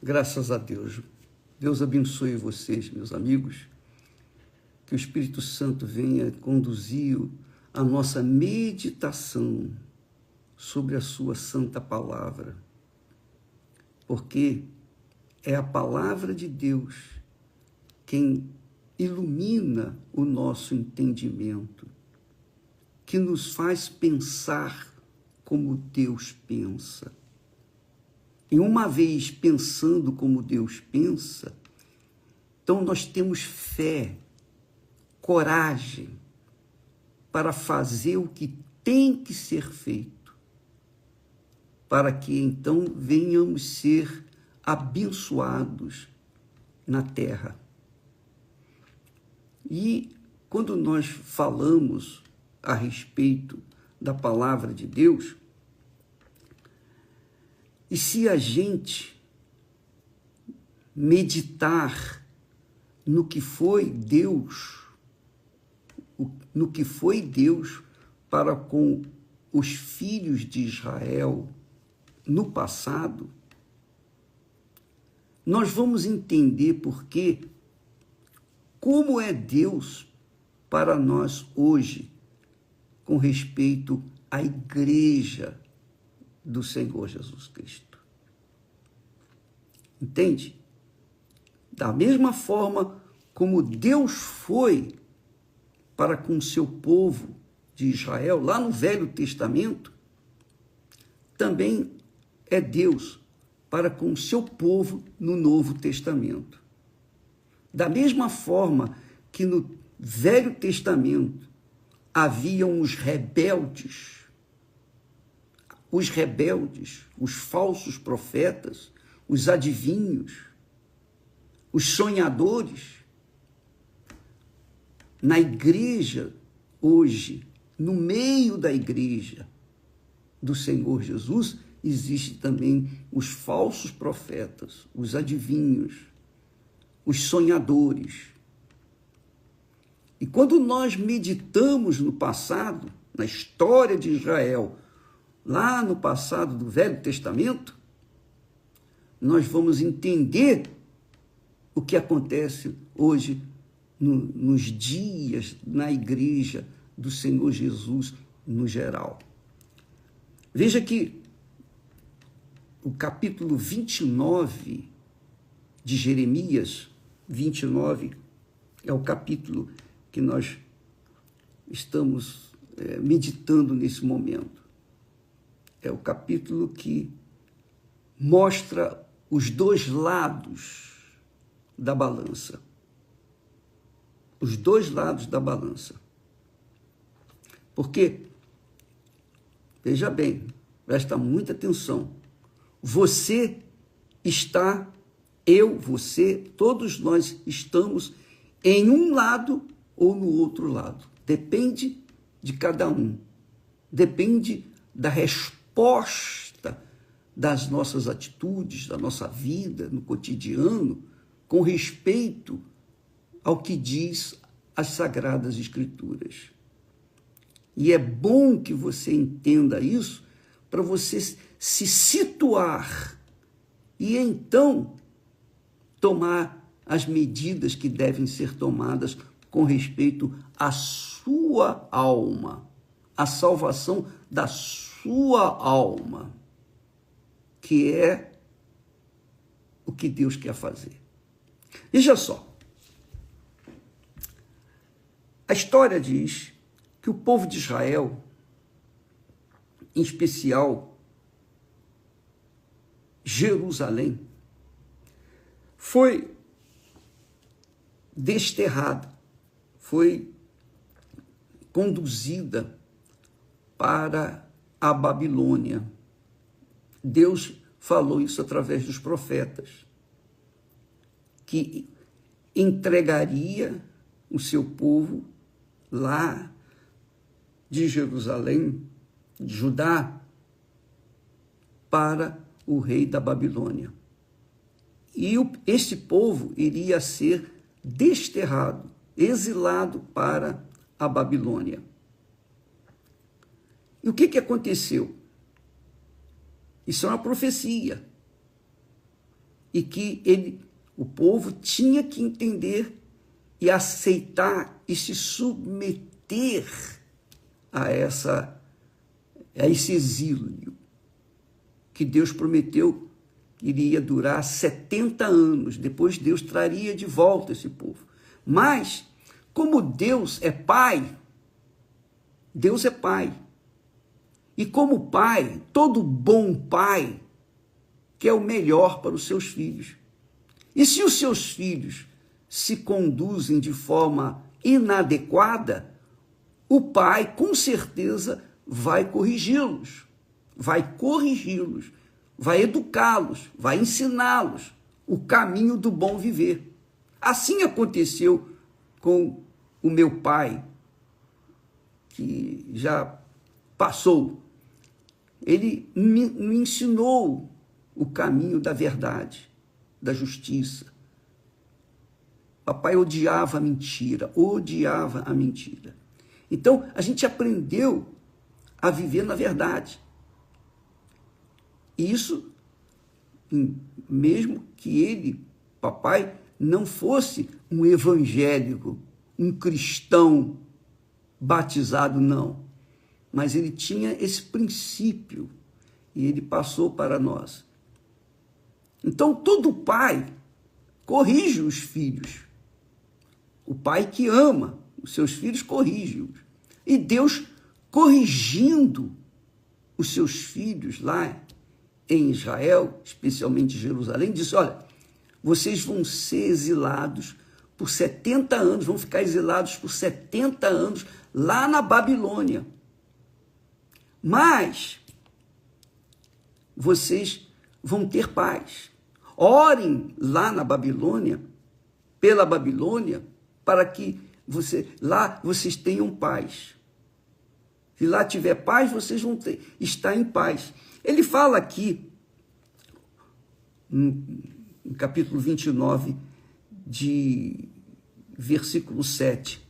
Graças a Deus. Deus abençoe vocês, meus amigos. Que o Espírito Santo venha conduzir a nossa meditação sobre a sua santa palavra. Porque é a palavra de Deus quem ilumina o nosso entendimento, que nos faz pensar como Deus pensa. E uma vez pensando como Deus pensa, então nós temos fé, coragem para fazer o que tem que ser feito, para que então venhamos ser abençoados na terra. E quando nós falamos a respeito da palavra de Deus, e se a gente meditar no que foi Deus, para com os filhos de Israel no passado, nós vamos entender como é Deus para nós hoje, com respeito à igreja do Senhor Jesus Cristo. Entende? Da mesma forma como Deus foi para com o seu povo de Israel, lá no Velho Testamento, também é Deus para com o seu povo no Novo Testamento. Da mesma forma que no Velho Testamento haviam os rebeldes, os falsos profetas, os adivinhos, os sonhadores. Na igreja, hoje, no meio da igreja do Senhor Jesus, existem também os falsos profetas, os adivinhos, os sonhadores. E quando nós meditamos no passado, na história de Israel, lá no passado do Velho Testamento, nós vamos entender o que acontece hoje nos dias na igreja do Senhor Jesus no geral. Veja que o capítulo 29 de Jeremias, 29, é o capítulo que nós estamos meditando nesse momento. É o capítulo que mostra os dois lados da balança. Os dois lados da balança. Porque, veja bem, presta muita atenção. Você está, você, todos nós estamos em um lado ou no outro lado. Depende de cada um. Depende da resposta das nossas atitudes, da nossa vida no cotidiano, com respeito ao que diz as Sagradas Escrituras. E é bom que você entenda isso para você se situar e então tomar as medidas que devem ser tomadas com respeito à sua alma, à salvação da sua alma, que é o que Deus quer fazer. Veja só, a história diz que o povo de Israel, em especial Jerusalém, foi desterrada, foi conduzida para a Babilônia. Deus falou isso através dos profetas, que entregaria o seu povo lá de Jerusalém, de Judá, para o rei da Babilônia. E esse povo iria ser desterrado, exilado para a Babilônia. E o que aconteceu? Isso é uma profecia. e que o povo tinha que entender e aceitar e se submeter a esse exílio que Deus prometeu que iria durar 70 anos. Depois Deus traria de volta esse povo. Mas, como Deus é Pai, Deus é Pai. E como Pai, todo bom Pai quer o melhor para os seus filhos. E se os seus filhos se conduzem de forma inadequada, o Pai, com certeza, vai corrigi-los, vai educá-los, vai ensiná-los o caminho do bom viver. Assim aconteceu com o meu pai, que já passou. Ele me ensinou o caminho da verdade, da justiça. Papai odiava a mentira. Então, a gente aprendeu a viver na verdade. E isso, mesmo que ele, papai, não fosse um evangélico, um cristão batizado, não. Mas ele tinha esse princípio e ele passou para nós. Então, todo pai corrige os filhos. O pai que ama os seus filhos corrige-os. E Deus, corrigindo os seus filhos lá em Israel, especialmente em Jerusalém, disse: olha, vocês vão ser exilados por 70 anos, vão ficar exilados por 70 anos lá na Babilônia. Mas vocês vão ter paz. Orem lá na Babilônia, pela Babilônia, para que lá vocês tenham paz. Se lá tiver paz, vocês vão estar em paz. Ele fala aqui, no capítulo 29, de versículo 7,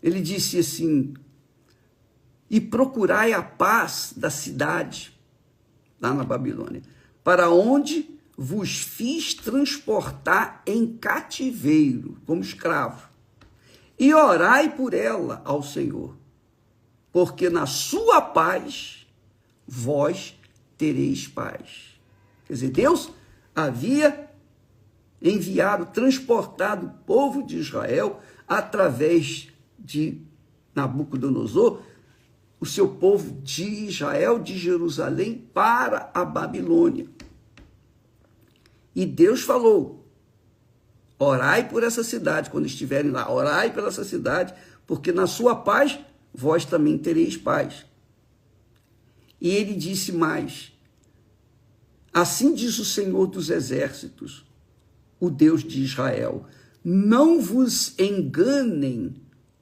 ele disse assim: e procurai a paz da cidade, lá na Babilônia, para onde vos fiz transportar em cativeiro, como escravo, e orai por ela ao Senhor, porque na sua paz vós tereis paz. Quer dizer, Deus havia enviado, transportado o povo de Israel através de Nabucodonosor, o seu povo de Israel, de Jerusalém, para a Babilônia. E Deus falou: orai por essa cidade, quando estiverem lá, orai por essa cidade, porque na sua paz vós também tereis paz. E ele disse mais: assim diz o Senhor dos Exércitos, o Deus de Israel: não vos enganem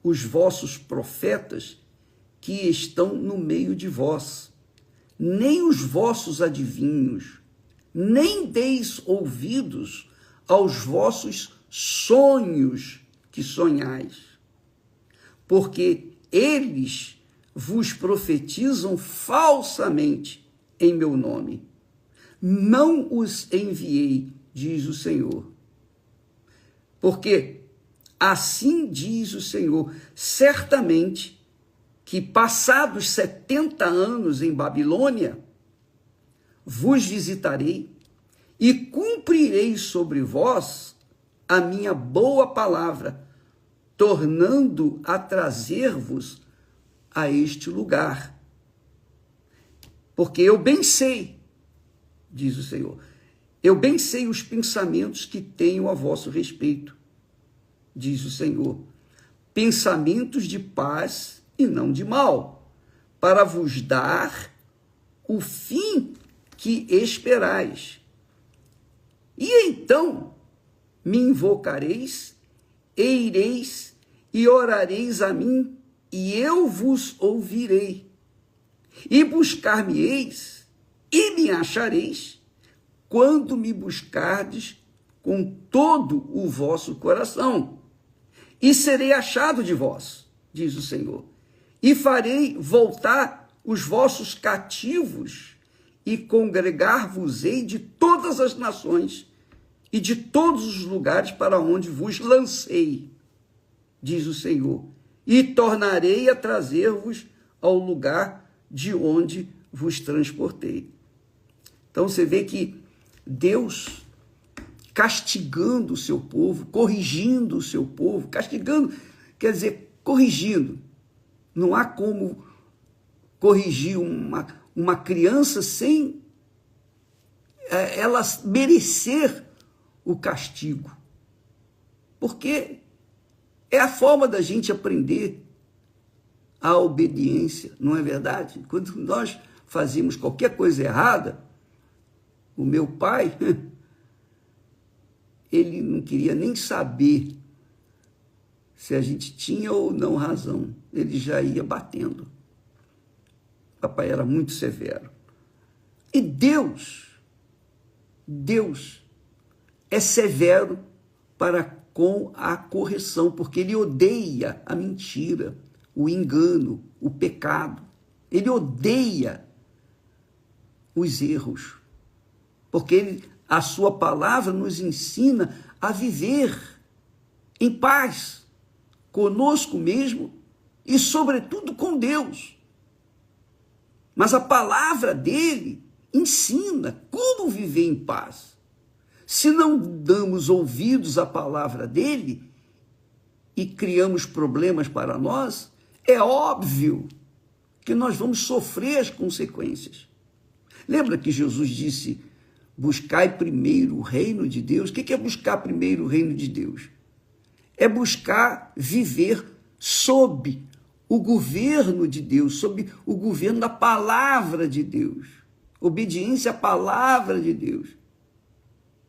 os vossos profetas que estão no meio de vós, nem os vossos adivinhos, nem deis ouvidos aos vossos sonhos que sonhais, porque eles vos profetizam falsamente em meu nome. Não os enviei, diz o Senhor. Porque assim diz o Senhor: certamente que passados 70 anos em Babilônia, vos visitarei e cumprirei sobre vós a minha boa palavra, tornando a trazer-vos a este lugar. Porque eu bem sei, diz o Senhor, eu bem sei os pensamentos que tenho a vosso respeito, diz o Senhor, pensamentos de paz e não de mal, para vos dar o fim que esperais. E então me invocareis, e ireis e orareis a mim, e eu vos ouvirei. E buscar-me-eis, e me achareis, quando me buscardes com todo o vosso coração. E serei achado de vós, diz o Senhor, e farei voltar os vossos cativos, e congregar-vos-ei de todas as nações, e de todos os lugares para onde vos lancei, diz o Senhor, e tornarei a trazer-vos ao lugar de onde vos transportei. Então você vê que Deus castigando o seu povo, corrigindo o seu povo, castigando, quer dizer, corrigindo. Não há como corrigir uma criança sem ela merecer o castigo. Porque é a forma da gente aprender a obediência, não é verdade? Quando nós fazíamos qualquer coisa errada, o meu pai, ele não queria nem saber se a gente tinha ou não razão. Ele já ia batendo. Papai era muito severo. E Deus é severo para com a correção, porque ele odeia a mentira, o engano, o pecado. Ele odeia os erros, porque a sua palavra nos ensina a viver em paz, conosco mesmo e, sobretudo, com Deus. Mas a palavra dele ensina como viver em paz. Se não damos ouvidos à palavra dele e criamos problemas para nós, é óbvio que nós vamos sofrer as consequências. Lembra que Jesus disse: buscai primeiro o reino de Deus? O que é buscar primeiro o reino de Deus? É buscar viver sob o governo de Deus, sob o governo da palavra de Deus. Obediência à palavra de Deus.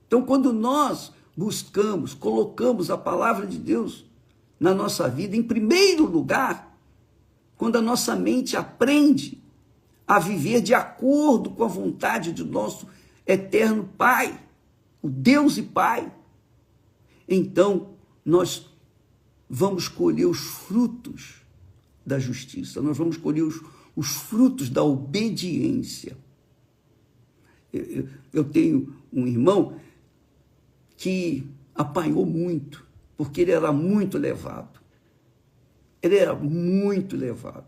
Então, quando nós buscamos, colocamos a palavra de Deus na nossa vida em primeiro lugar, quando a nossa mente aprende a viver de acordo com a vontade do nosso eterno Pai, o Deus e Pai, então nós vamos colher os frutos da justiça, nós vamos colher os frutos da obediência. Eu tenho um irmão que apanhou muito, porque ele era muito levado. Ele era muito levado.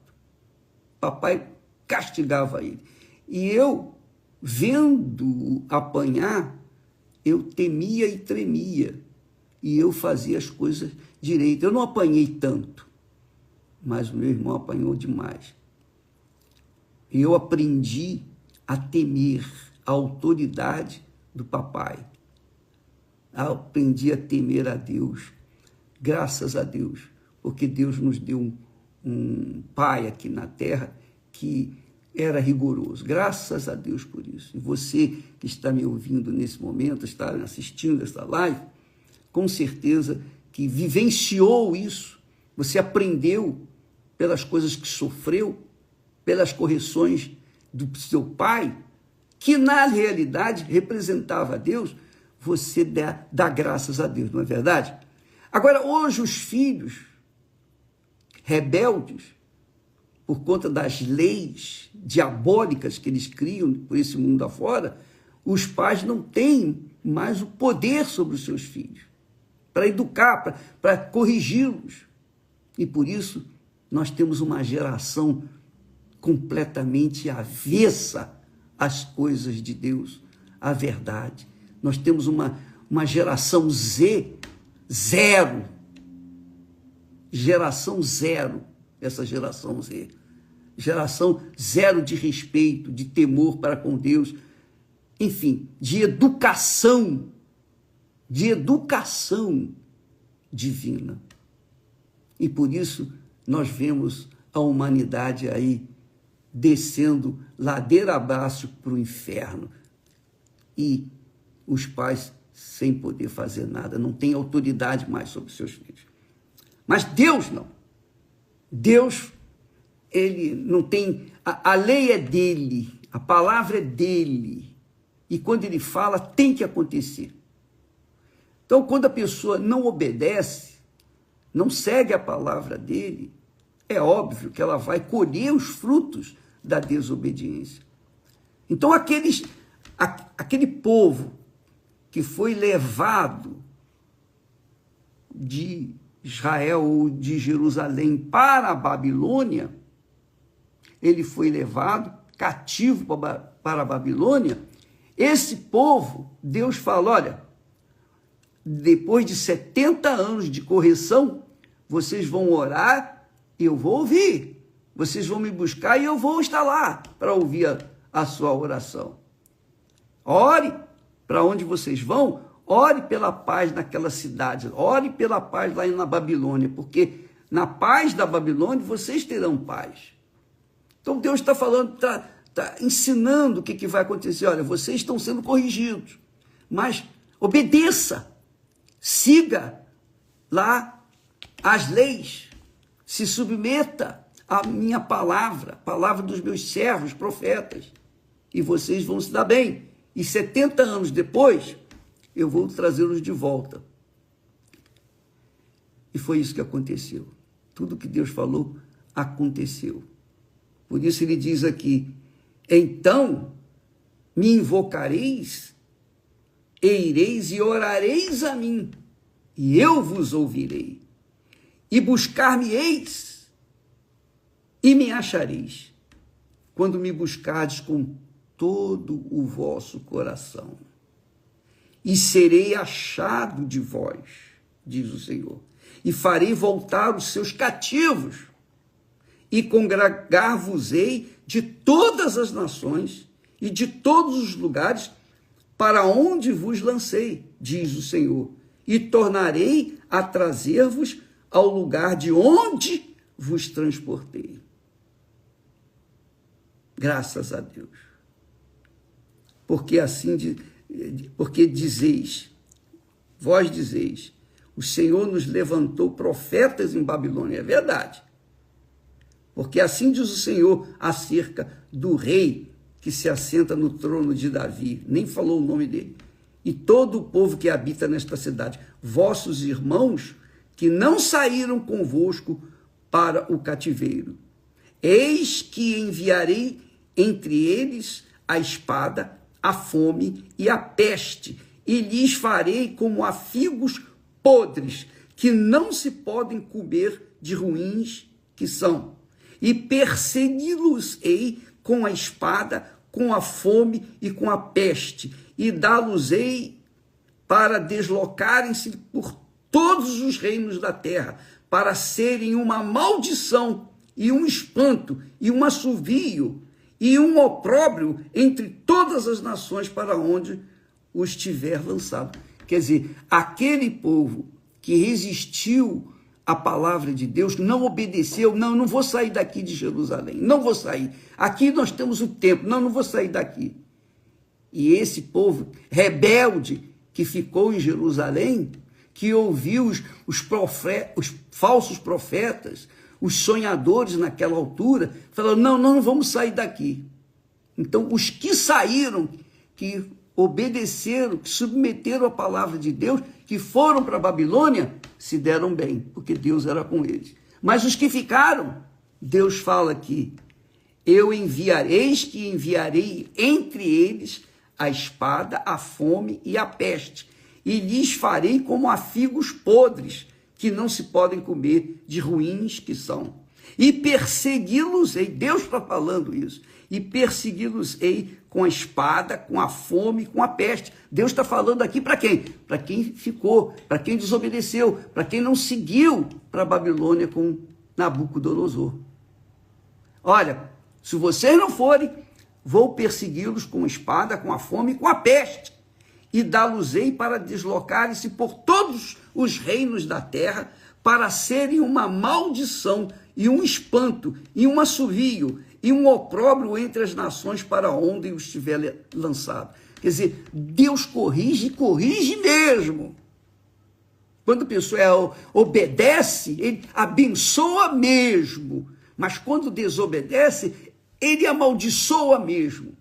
Papai castigava ele. E eu, vendo-o apanhar, eu temia e tremia. E eu fazia as coisas direito. Eu não apanhei tanto, mas o meu irmão apanhou demais. E eu aprendi a temer a autoridade do papai. Eu aprendi a temer a Deus, graças a Deus, porque Deus nos deu um pai aqui na terra que era rigoroso. Graças a Deus por isso. E você que está me ouvindo nesse momento, está assistindo essa live, com certeza que vivenciou isso, você aprendeu pelas coisas que sofreu, pelas correções do seu pai, que na realidade representava a Deus. Você dá graças a Deus, não é verdade? Agora, hoje os filhos rebeldes, por conta das leis diabólicas que eles criam por esse mundo afora, os pais não têm mais o poder sobre os seus filhos para educar, para corrigi-los. E por isso nós temos uma geração completamente avessa às coisas de Deus, à verdade. Nós temos uma geração zero, essa geração Z. Geração zero de respeito, de temor para com Deus, enfim, de educação divina. E por isso nós vemos a humanidade aí descendo ladeira abaixo para o inferno. E os pais sem poder fazer nada, não têm autoridade mais sobre seus filhos. Mas Deus não. Deus, ele não tem... A lei é dele, a palavra é dele. E quando ele fala, tem que acontecer. Então, quando a pessoa não obedece, não segue a palavra dele, é óbvio que ela vai colher os frutos da desobediência. Então, aquele povo que foi levado de Israel ou de Jerusalém para a Babilônia, ele foi levado cativo para a Babilônia. Esse povo, Deus fala, olha, depois de 70 anos de correção, vocês vão orar e eu vou ouvir. Vocês vão me buscar e eu vou estar lá para ouvir a sua oração. Ore para onde vocês vão, ore pela paz naquela cidade, ore pela paz lá na Babilônia, porque na paz da Babilônia vocês terão paz. Então Deus está falando, está ensinando o que vai acontecer. Olha, vocês estão sendo corrigidos, mas obedeça, siga lá as leis, se submeta à minha palavra, palavra dos meus servos, profetas, e vocês vão se dar bem. E 70 anos depois, eu vou trazê-los de volta. E foi isso que aconteceu. Tudo que Deus falou aconteceu. Por isso ele diz aqui, então me invocareis, e ireis e orareis a mim, e eu vos ouvirei, e buscar-me-eis, e me achareis, quando me buscardes com todo o vosso coração, e serei achado de vós, diz o Senhor, e farei voltar os seus cativos, e congregar-vos-ei de todas as nações e de todos os lugares para onde vos lancei, diz o Senhor, e tornarei a trazer-vos ao lugar de onde vos transportei. Graças a Deus. Porque dizeis, vós dizeis, o Senhor nos levantou profetas em Babilônia. É verdade. Porque assim diz o Senhor acerca do rei que se assenta no trono de Davi, nem falou o nome dele, e todo o povo que habita nesta cidade, vossos irmãos que não saíram convosco para o cativeiro. Eis que enviarei entre eles a espada, a fome e a peste, e lhes farei como a figos podres, que não se podem comer de ruins que são. E persegui-los-ei com a espada, com a fome e com a peste, e dá-los-ei para deslocarem-se por todos os reinos da terra, para serem uma maldição e um espanto e um assovio e um opróbrio entre todas as nações para onde os tiver lançado. Quer dizer, aquele povo que resistiu à palavra de Deus, não obedeceu, não vou sair daqui de Jerusalém, não vou sair. Aqui nós temos o templo, não vou sair daqui. E esse povo rebelde que ficou em Jerusalém, que ouviu os falsos profetas, os sonhadores naquela altura, falaram, não vamos sair daqui. Então, os que saíram, que obedeceram, que submeteram a palavra de Deus, que foram para a Babilônia, se deram bem, porque Deus era com eles. Mas os que ficaram, Deus fala aqui, eis que enviarei entre eles a espada, a fome e a peste, e lhes farei como a figos podres, que não se podem comer, de ruins que são. E persegui-los-ei, Deus está falando isso, e persegui-los-ei com a espada, com a fome, com a peste. Deus está falando aqui para quem? Para quem ficou, para quem desobedeceu, para quem não seguiu para a Babilônia com Nabucodonosor. Olha, se vocês não forem, vou persegui-los com a espada, com a fome e com a peste, e dá-los-ei para deslocarem-se por todos os reinos da terra, para serem uma maldição e um espanto e um assovio e um opróbrio entre as nações para onde os tiver lançado. Quer dizer, Deus corrige mesmo. Quando a pessoa obedece, ele abençoa mesmo. Mas quando desobedece, ele amaldiçoa mesmo.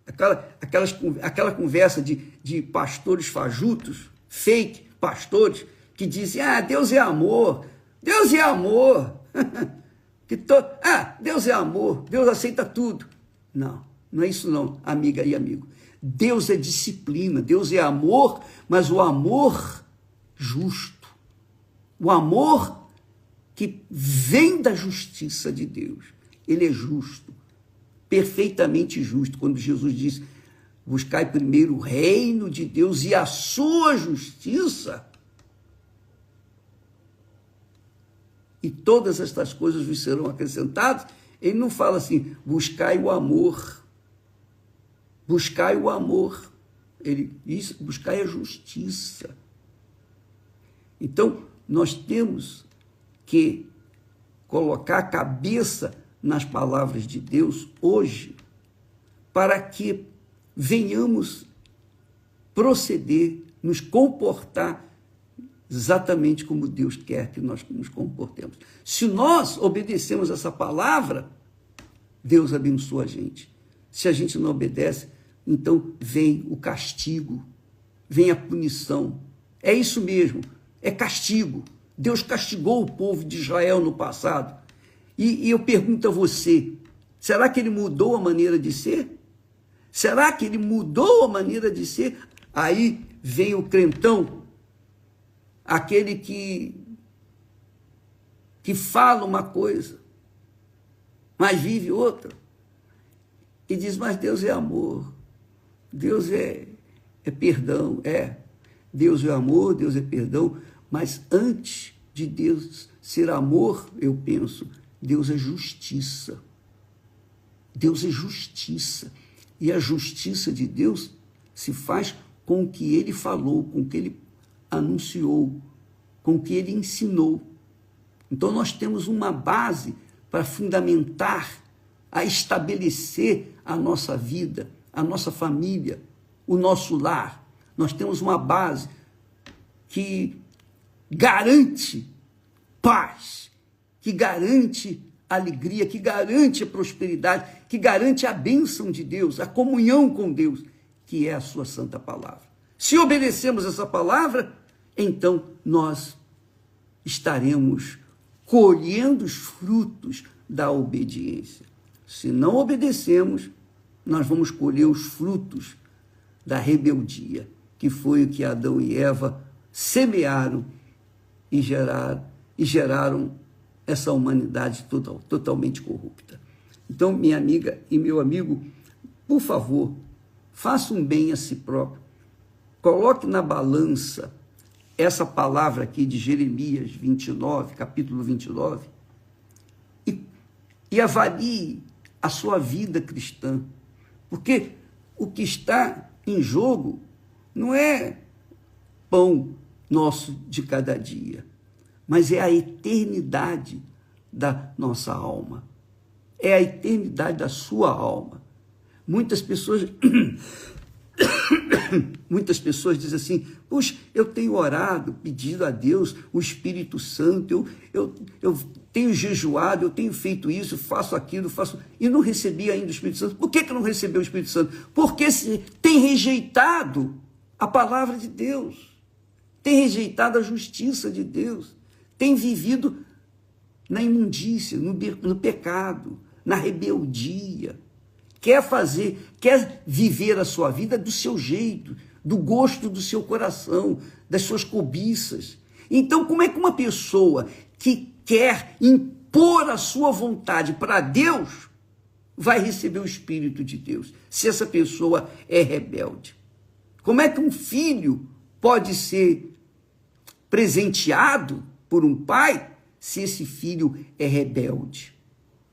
Aquela conversa de pastores fajutos, fake pastores, que dizem, Deus é amor, Deus é amor. Deus é amor, Deus aceita tudo. Não é isso não, amiga e amigo. Deus é disciplina, Deus é amor, mas o amor justo. O amor que vem da justiça de Deus. Ele é justo, perfeitamente justo. Quando Jesus diz, buscai primeiro o reino de Deus e a sua justiça, e todas estas coisas vos serão acrescentadas, ele não fala assim, buscai o amor. Buscai o amor. Ele diz, buscai a justiça. Então, nós temos que colocar a cabeça nas palavras de Deus hoje, para que venhamos proceder, nos comportar exatamente como Deus quer que nós nos comportemos. Se nós obedecemos essa palavra, Deus abençoa a gente. Se a gente não obedece, então vem o castigo, vem a punição. É isso mesmo, é castigo. Deus castigou o povo de Israel no passado. E eu pergunto a você, será que ele mudou a maneira de ser? Será que ele mudou a maneira de ser? Aí vem o crentão, aquele que fala uma coisa, mas vive outra. E diz, mas Deus é amor, Deus é perdão, Deus é amor, Deus é perdão, mas antes de Deus ser amor, eu penso, Deus é justiça. Deus é justiça. E a justiça de Deus se faz com o que ele falou, com o que ele anunciou, com o que ele ensinou. Então nós temos uma base para fundamentar, a estabelecer a nossa vida, a nossa família, o nosso lar. Nós temos uma base que garante paz, que garante alegria, que garante a prosperidade, que garante a bênção de Deus, a comunhão com Deus, que é a sua santa palavra. Se obedecemos essa palavra, então nós estaremos colhendo os frutos da obediência. Se não obedecemos, nós vamos colher os frutos da rebeldia, que foi o que Adão e Eva semearam e geraram essa humanidade totalmente corrupta. Então, minha amiga e meu amigo, por favor, faça um bem a si próprio. Coloque na balança essa palavra aqui de Jeremias 29, capítulo 29, e avalie a sua vida cristã. Porque o que está em jogo não é pão nosso de cada dia, mas é a eternidade da nossa alma. É a eternidade da sua alma. Muitas pessoas dizem assim, puxa, eu tenho orado, pedido a Deus, o Espírito Santo, eu tenho jejuado, eu tenho feito isso, faço aquilo, e não recebi ainda o Espírito Santo. Por que não recebeu o Espírito Santo? Porque tem rejeitado a palavra de Deus, tem rejeitado a justiça de Deus, tem vivido na imundícia, no pecado, na rebeldia. Quer viver a sua vida do seu jeito, do gosto do seu coração, das suas cobiças. Então, como é que uma pessoa que quer impor a sua vontade para Deus vai receber o Espírito de Deus, se essa pessoa é rebelde? Como é que um filho pode ser presenteado por um pai se esse filho é rebelde?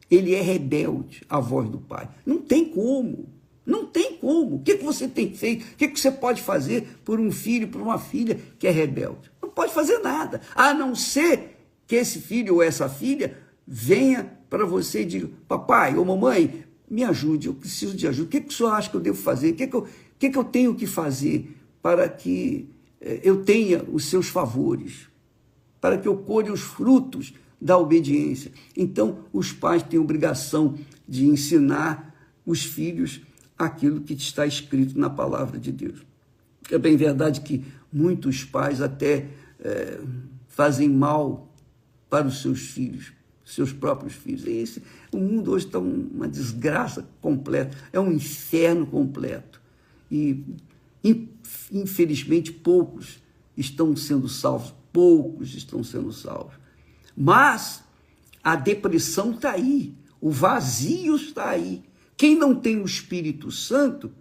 Ele é rebelde à voz do pai. Não tem como. Não tem como. O que você tem feito? O que você pode fazer por um filho, por uma filha que é rebelde? Não pode fazer nada, a não ser que esse filho ou essa filha venha para você e diga, papai ou mamãe, me ajude, eu preciso de ajuda. O que o senhor acha que eu devo fazer? O que eu tenho que fazer para que eu tenha os seus favores? Para que eu colhe os frutos da obediência. Então, os pais têm obrigação de ensinar os filhos aquilo que está escrito na palavra de Deus. É bem verdade que muitos pais até fazem mal para os seus filhos, seus próprios filhos. O mundo hoje está uma desgraça completa, é um inferno completo. e infelizmente poucos estão sendo salvos, poucos estão sendo salvos. Mas a depressão está aí, o vazio está aí. Quem não tem o Espírito Santo,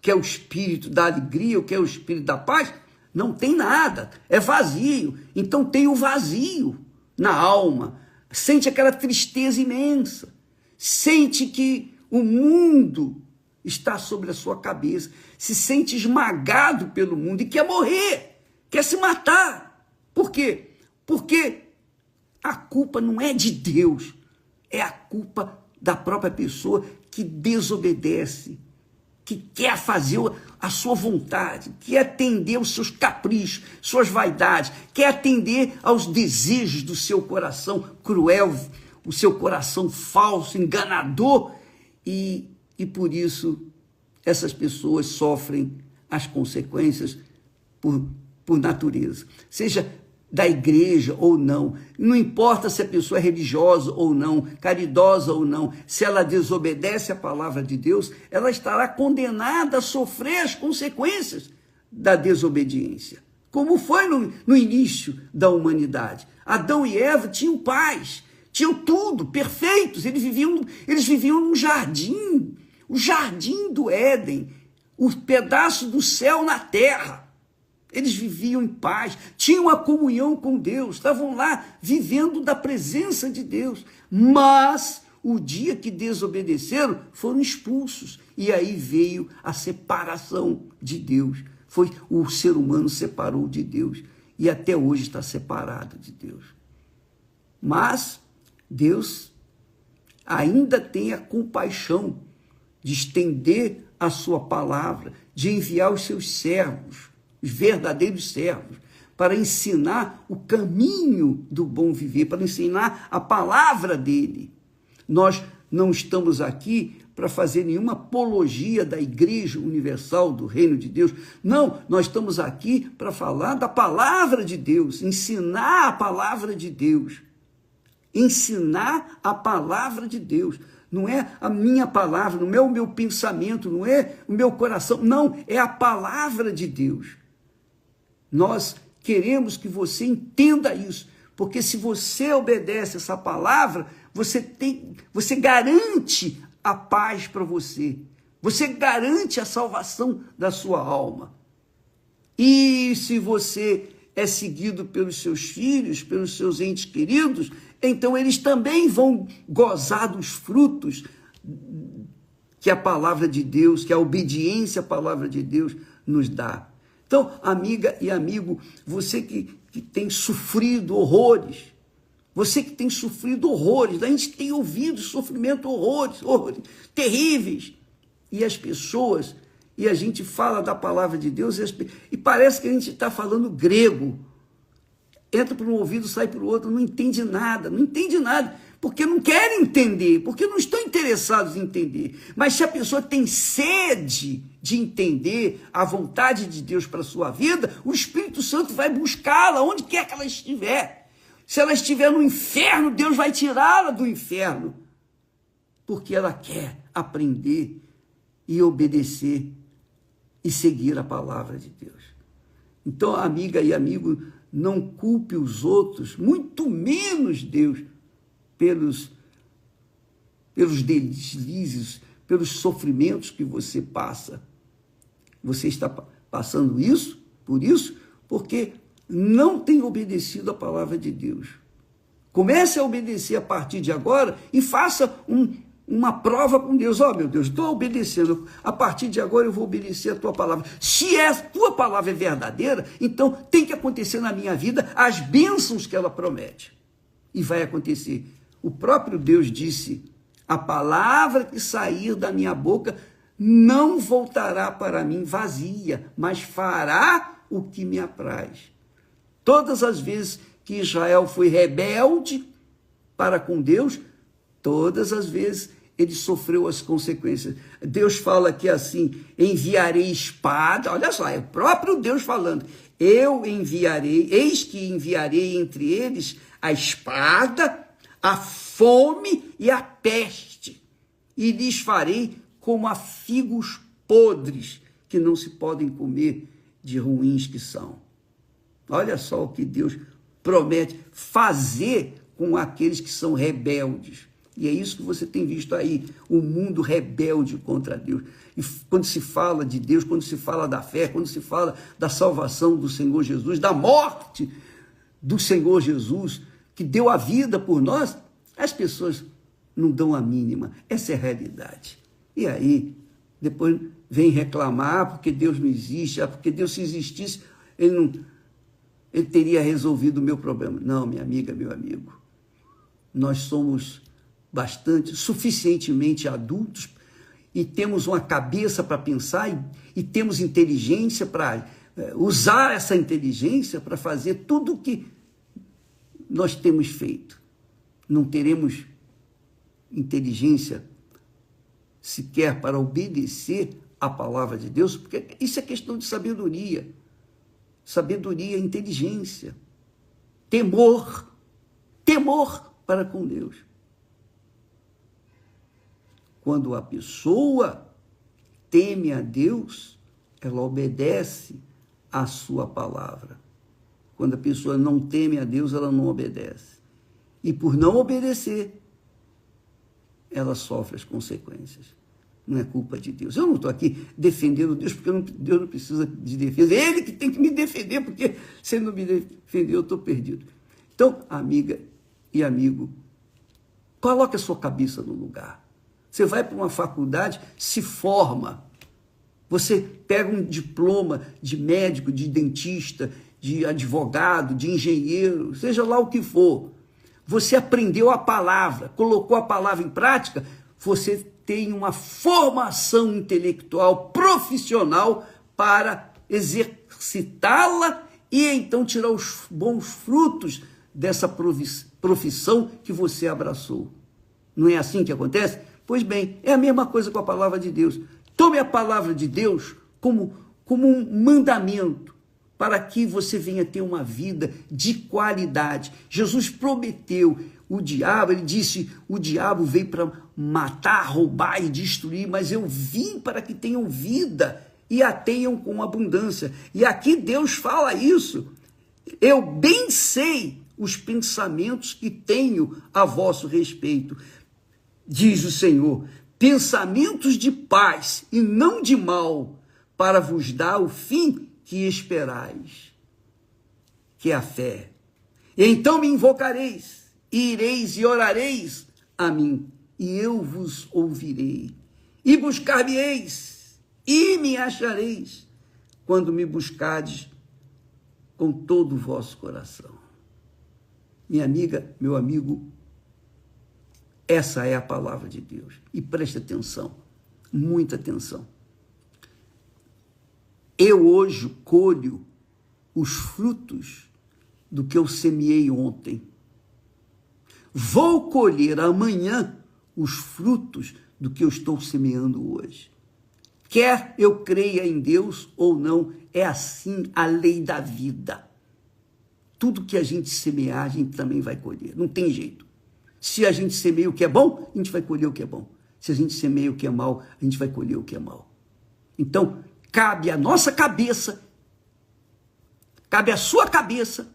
que é o Espírito da alegria, ou que é o Espírito da paz, não tem nada, é vazio. Então tem o vazio na alma, sente aquela tristeza imensa, sente que o mundo está sobre a sua cabeça, se sente esmagado pelo mundo e quer morrer, quer se matar. Por quê? Porque a culpa não é de Deus, é a culpa da própria pessoa que desobedece, que quer fazer a sua vontade, quer atender aos seus caprichos, suas vaidades, quer atender aos desejos do seu coração cruel, o seu coração falso, enganador, e por isso essas pessoas sofrem as consequências por natureza, seja da igreja ou não, não importa se a pessoa é religiosa ou não, caridosa ou não, se ela desobedece à palavra de Deus, ela estará condenada a sofrer as consequências da desobediência, como foi no início da humanidade. Adão e Eva tinham paz, tinham tudo, perfeitos, eles viviam num jardim, o jardim do Éden, o pedaço do céu na terra. Eles viviam em paz, tinham a comunhão com Deus, estavam lá vivendo da presença de Deus. Mas o dia que desobedeceram, foram expulsos. E aí veio a separação de Deus. O ser humano separou de Deus e até hoje está separado de Deus. Mas Deus ainda tem a compaixão de estender a sua palavra, de enviar os seus servos, os verdadeiros servos, para ensinar o caminho do bom viver, para ensinar a palavra dele. Nós não estamos aqui para fazer nenhuma apologia da Igreja Universal do Reino de Deus. Não, nós estamos aqui para falar da palavra de Deus, ensinar a palavra de Deus. Ensinar a palavra de Deus. Não é a minha palavra, não é o meu pensamento, não é o meu coração. Não, é a palavra de Deus. Nós queremos que você entenda isso, porque se você obedece essa palavra, você garante a paz para você, você garante a salvação da sua alma. E se você é seguido pelos seus filhos, pelos seus entes queridos, então eles também vão gozar dos frutos que a palavra de Deus, que a obediência à palavra de Deus nos dá. Então, amiga e amigo, você que tem sofrido horrores, a gente tem ouvido sofrimento, horrores terríveis, e as pessoas, e a gente fala da palavra de Deus, e parece que a gente está falando grego, entra por um ouvido, sai por outro, não entende nada, porque não querem entender, porque não estão interessados em entender. Mas se a pessoa tem sede de entender a vontade de Deus para a sua vida, o Espírito Santo vai buscá-la onde quer que ela estiver. Se ela estiver no inferno, Deus vai tirá-la do inferno, porque ela quer aprender e obedecer e seguir a palavra de Deus. Então, amiga e amigo, não culpe os outros, muito menos Deus, pelos deslizes, pelos sofrimentos que você passa. Você está passando por isso, porque não tem obedecido a palavra de Deus. Comece a obedecer a partir de agora e faça uma prova com Deus. Meu Deus, estou obedecendo. A partir de agora eu vou obedecer a tua palavra. Se a tua palavra é verdadeira, então tem que acontecer na minha vida as bênçãos que ela promete. E vai acontecer. O próprio Deus disse: a palavra que sair da minha boca não voltará para mim vazia, mas fará o que me apraz. Todas as vezes que Israel foi rebelde para com Deus, todas as vezes ele sofreu as consequências. Deus fala aqui assim: enviarei espada. Olha só, é o próprio Deus falando. Eu enviarei, eis que enviarei entre eles a espada, a fome e a peste, e lhes farei como a figos podres que não se podem comer de ruins que são. Olha só o que Deus promete fazer com aqueles que são rebeldes. E é isso que você tem visto aí, o mundo rebelde contra Deus. E quando se fala de Deus, quando se fala da fé, quando se fala da salvação do Senhor Jesus, da morte do Senhor Jesus, que deu a vida por nós, as pessoas não dão a mínima. Essa é a realidade. E aí, depois vem reclamar porque Deus não existe, porque Deus, se existisse, ele teria resolvido o meu problema. Não, minha amiga, meu amigo, nós somos suficientemente adultos e temos uma cabeça para pensar e temos inteligência para usar essa inteligência para fazer tudo o que nós temos feito. Não teremos inteligência sequer para obedecer a palavra de Deus, porque isso é questão de sabedoria. Sabedoria, inteligência, temor para com Deus. Quando a pessoa teme a Deus, ela obedece à sua palavra. Quando a pessoa não teme a Deus, ela não obedece. E por não obedecer, ela sofre as consequências. Não é culpa de Deus. Eu não estou aqui defendendo Deus, porque Deus não precisa de defesa. É Ele que tem que me defender, porque se Ele não me defender, eu estou perdido. Então, amiga e amigo, coloque a sua cabeça no lugar. Você vai para uma faculdade, se forma. Você pega um diploma de médico, de dentista, de advogado, de engenheiro, seja lá o que for. Você aprendeu a palavra, colocou a palavra em prática, você tem uma formação intelectual, profissional, para exercitá-la e então tirar os bons frutos dessa profissão que você abraçou. Não é assim que acontece? Pois bem, é a mesma coisa com a palavra de Deus. Tome a palavra de Deus como um mandamento para que você venha ter uma vida de qualidade. Jesus prometeu ele disse, o diabo veio para matar, roubar e destruir, mas eu vim para que tenham vida e a tenham com abundância. E aqui Deus fala isso. Eu bem sei os pensamentos que tenho a vosso respeito, diz o Senhor, pensamentos de paz e não de mal, para vos dar o fim que esperais, que é a fé. E então me invocareis, e ireis e orareis a mim, e eu vos ouvirei. E buscar-me-eis, e me achareis, quando me buscardes com todo o vosso coração. Minha amiga, meu amigo, essa é a palavra de Deus. E preste atenção, muita atenção. Eu hoje colho os frutos do que eu semeei ontem. Vou colher amanhã os frutos do que eu estou semeando hoje. Quer eu creia em Deus ou não, é assim a lei da vida. Tudo que a gente semear, a gente também vai colher. Não tem jeito. Se a gente semeia o que é bom, a gente vai colher o que é bom. Se a gente semeia o que é mal, a gente vai colher o que é mal. Então, cabe à nossa cabeça, cabe à sua cabeça,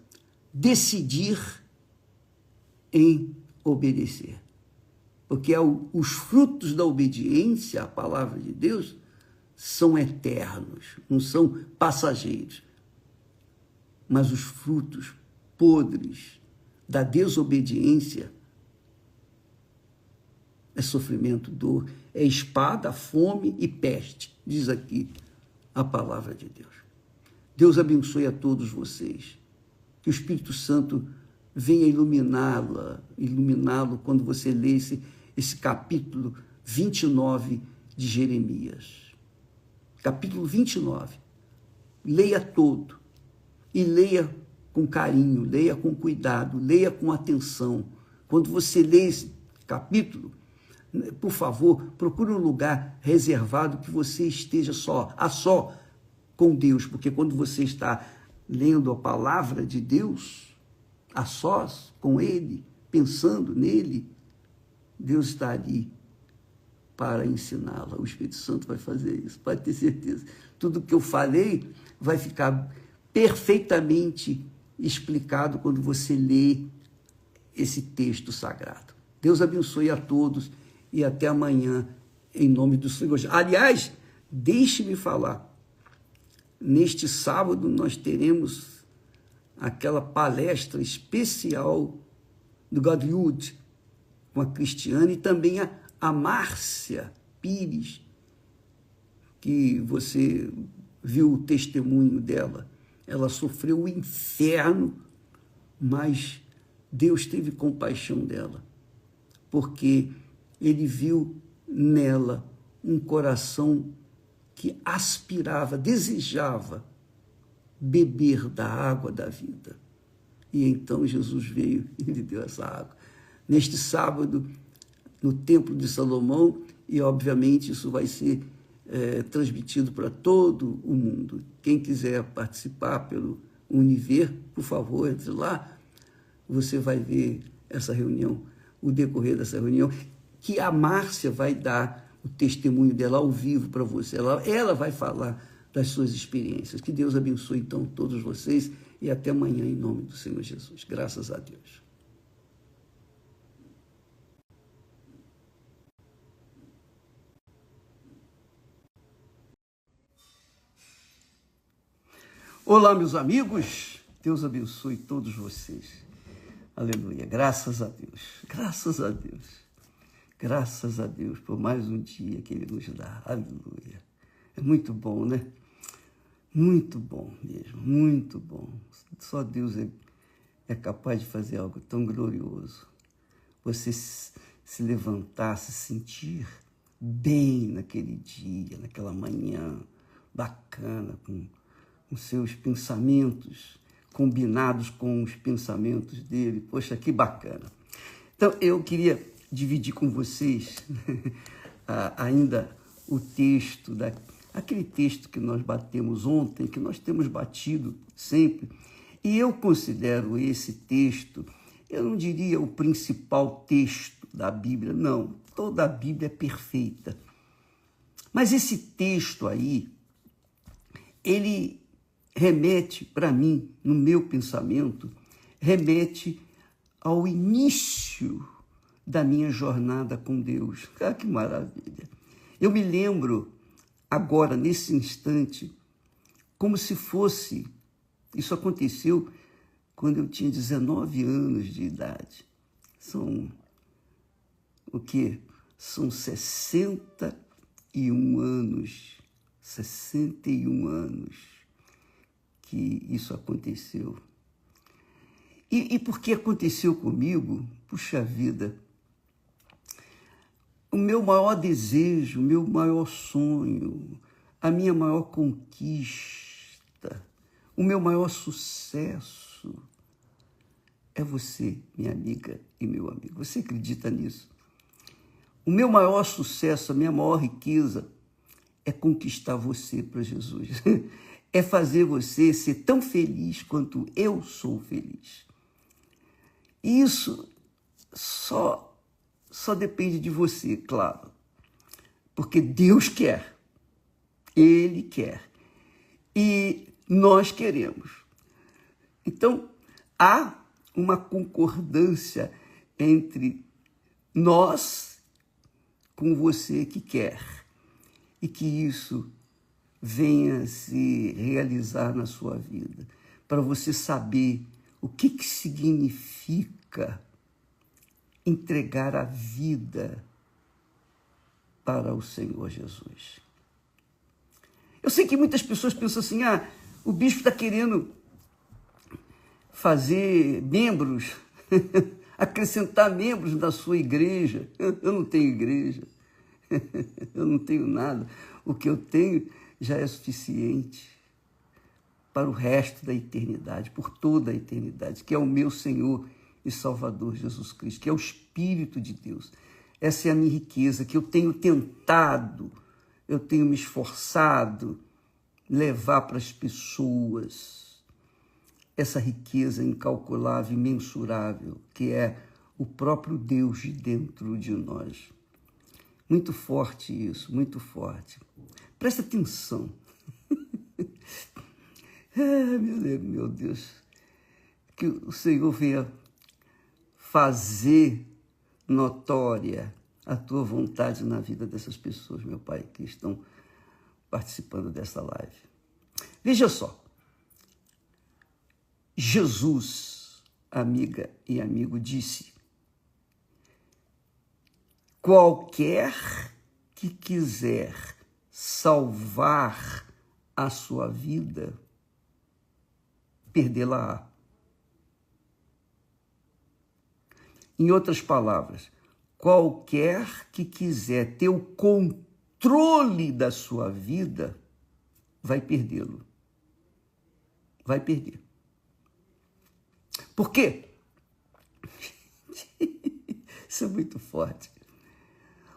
decidir em obedecer. Porque os frutos da obediência à palavra de Deus são eternos, não são passageiros. Mas os frutos podres da desobediência é sofrimento, dor, é espada, fome e peste, diz aqui a palavra de Deus. Deus abençoe a todos vocês. Que o Espírito Santo venha iluminá-lo quando você lê esse capítulo 29 de Jeremias. Capítulo 29. Leia todo. E leia com carinho, leia com cuidado, leia com atenção. Quando você lê esse capítulo, por favor, procure um lugar reservado que você esteja a só com Deus, porque quando você está lendo a palavra de Deus, a sós com Ele, pensando nele, Deus está ali para ensiná-la. O Espírito Santo vai fazer isso, pode ter certeza. Tudo que eu falei vai ficar perfeitamente explicado quando você lê esse texto sagrado. Deus abençoe a todos e até amanhã, em nome do Senhor. Aliás, deixe-me falar. Neste sábado nós teremos aquela palestra especial do Godlywood com a Cristiane e também a Márcia Pires, que você viu o testemunho dela. Ela sofreu o inferno, mas Deus teve compaixão dela, porque ele viu nela um coração que aspirava, desejava beber da água da vida. E então Jesus veio e lhe deu essa água. Neste sábado, no Templo de Salomão, e obviamente isso vai ser transmitido para todo o mundo. Quem quiser participar pelo Univer, por favor, entre lá, você vai ver essa reunião, o decorrer dessa reunião, que a Márcia vai dar o testemunho dela ao vivo para você. Ela vai falar das suas experiências. Que Deus abençoe, então, todos vocês e até amanhã, em nome do Senhor Jesus. Graças a Deus. Olá, meus amigos. Deus abençoe todos vocês. Aleluia. Graças a Deus. Graças a Deus. Graças a Deus por mais um dia que Ele nos dá. Aleluia. É muito bom, né? Muito bom mesmo, muito bom. Só Deus é capaz de fazer algo tão glorioso. Você se levantar, se sentir bem naquele dia, naquela manhã bacana, com seus pensamentos combinados com os pensamentos dele. Poxa, que bacana. Então, eu queria dividir com vocês ainda o texto, aquele texto que nós batemos ontem, que nós temos batido sempre. E eu considero esse texto, eu não diria o principal texto da Bíblia, não. Toda a Bíblia é perfeita. Mas esse texto aí, ele remete, para mim, no meu pensamento, remete ao início da minha jornada com Deus. Ah, que maravilha! Eu me lembro agora, nesse instante, como se fosse... Isso aconteceu quando eu tinha 19 anos de idade. São o quê? São 61 anos. 61 anos que isso aconteceu. E por que aconteceu comigo? Puxa vida, o meu maior desejo, o meu maior sonho, a minha maior conquista, o meu maior sucesso é você, minha amiga e meu amigo. Você acredita nisso? O meu maior sucesso, a minha maior riqueza é conquistar você para Jesus. É fazer você ser tão feliz quanto eu sou feliz. E isso só depende de você, claro. Porque Deus quer. Ele quer. E nós queremos. Então, há uma concordância entre nós com você que quer. E que isso venha se realizar na sua vida, para você saber o que significa entregar a vida para o Senhor Jesus. Eu sei que muitas pessoas pensam assim, o bispo está querendo fazer membros, acrescentar membros na sua igreja. Eu não tenho igreja, eu não tenho nada. O que eu tenho já é suficiente para o resto da eternidade, por toda a eternidade, que é o meu Senhor e Salvador Jesus Cristo, que é o Espírito de Deus. Essa é a minha riqueza, que eu tenho tentado, eu tenho me esforçado levar para as pessoas essa riqueza incalculável, imensurável, que é o próprio Deus de dentro de nós. Muito forte isso, muito forte. Presta atenção. Meu Deus. Que o Senhor venha fazer notória a tua vontade na vida dessas pessoas, meu Pai, que estão participando dessa live. Veja só. Jesus, amiga e amigo, disse: qualquer que quiser salvar a sua vida, perdê-la-á. Em outras palavras, qualquer que quiser ter o controle da sua vida, vai perdê-lo. Vai perder. Por quê? Isso é muito forte.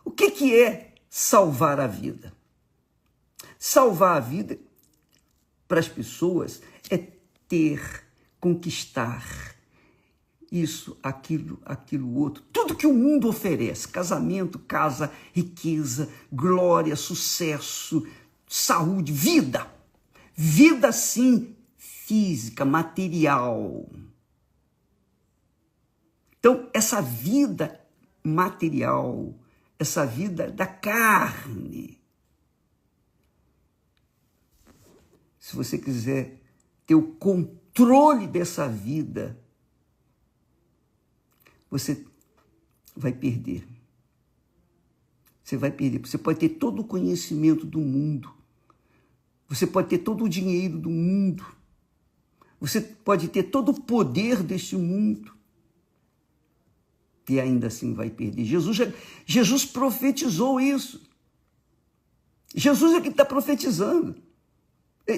O que é salvar a vida? Salvar a vida para as pessoas é ter, conquistar isso, aquilo, outro. Tudo que o mundo oferece: casamento, casa, riqueza, glória, sucesso, saúde, vida. Vida, sim, física, material. Então, essa vida material, essa vida da carne, se você quiser ter o controle dessa vida, você vai perder. Você vai perder. Você pode ter todo o conhecimento do mundo. Você pode ter todo o dinheiro do mundo. Você pode ter todo o poder deste mundo. E ainda assim vai perder. Jesus profetizou isso. Jesus é que está profetizando.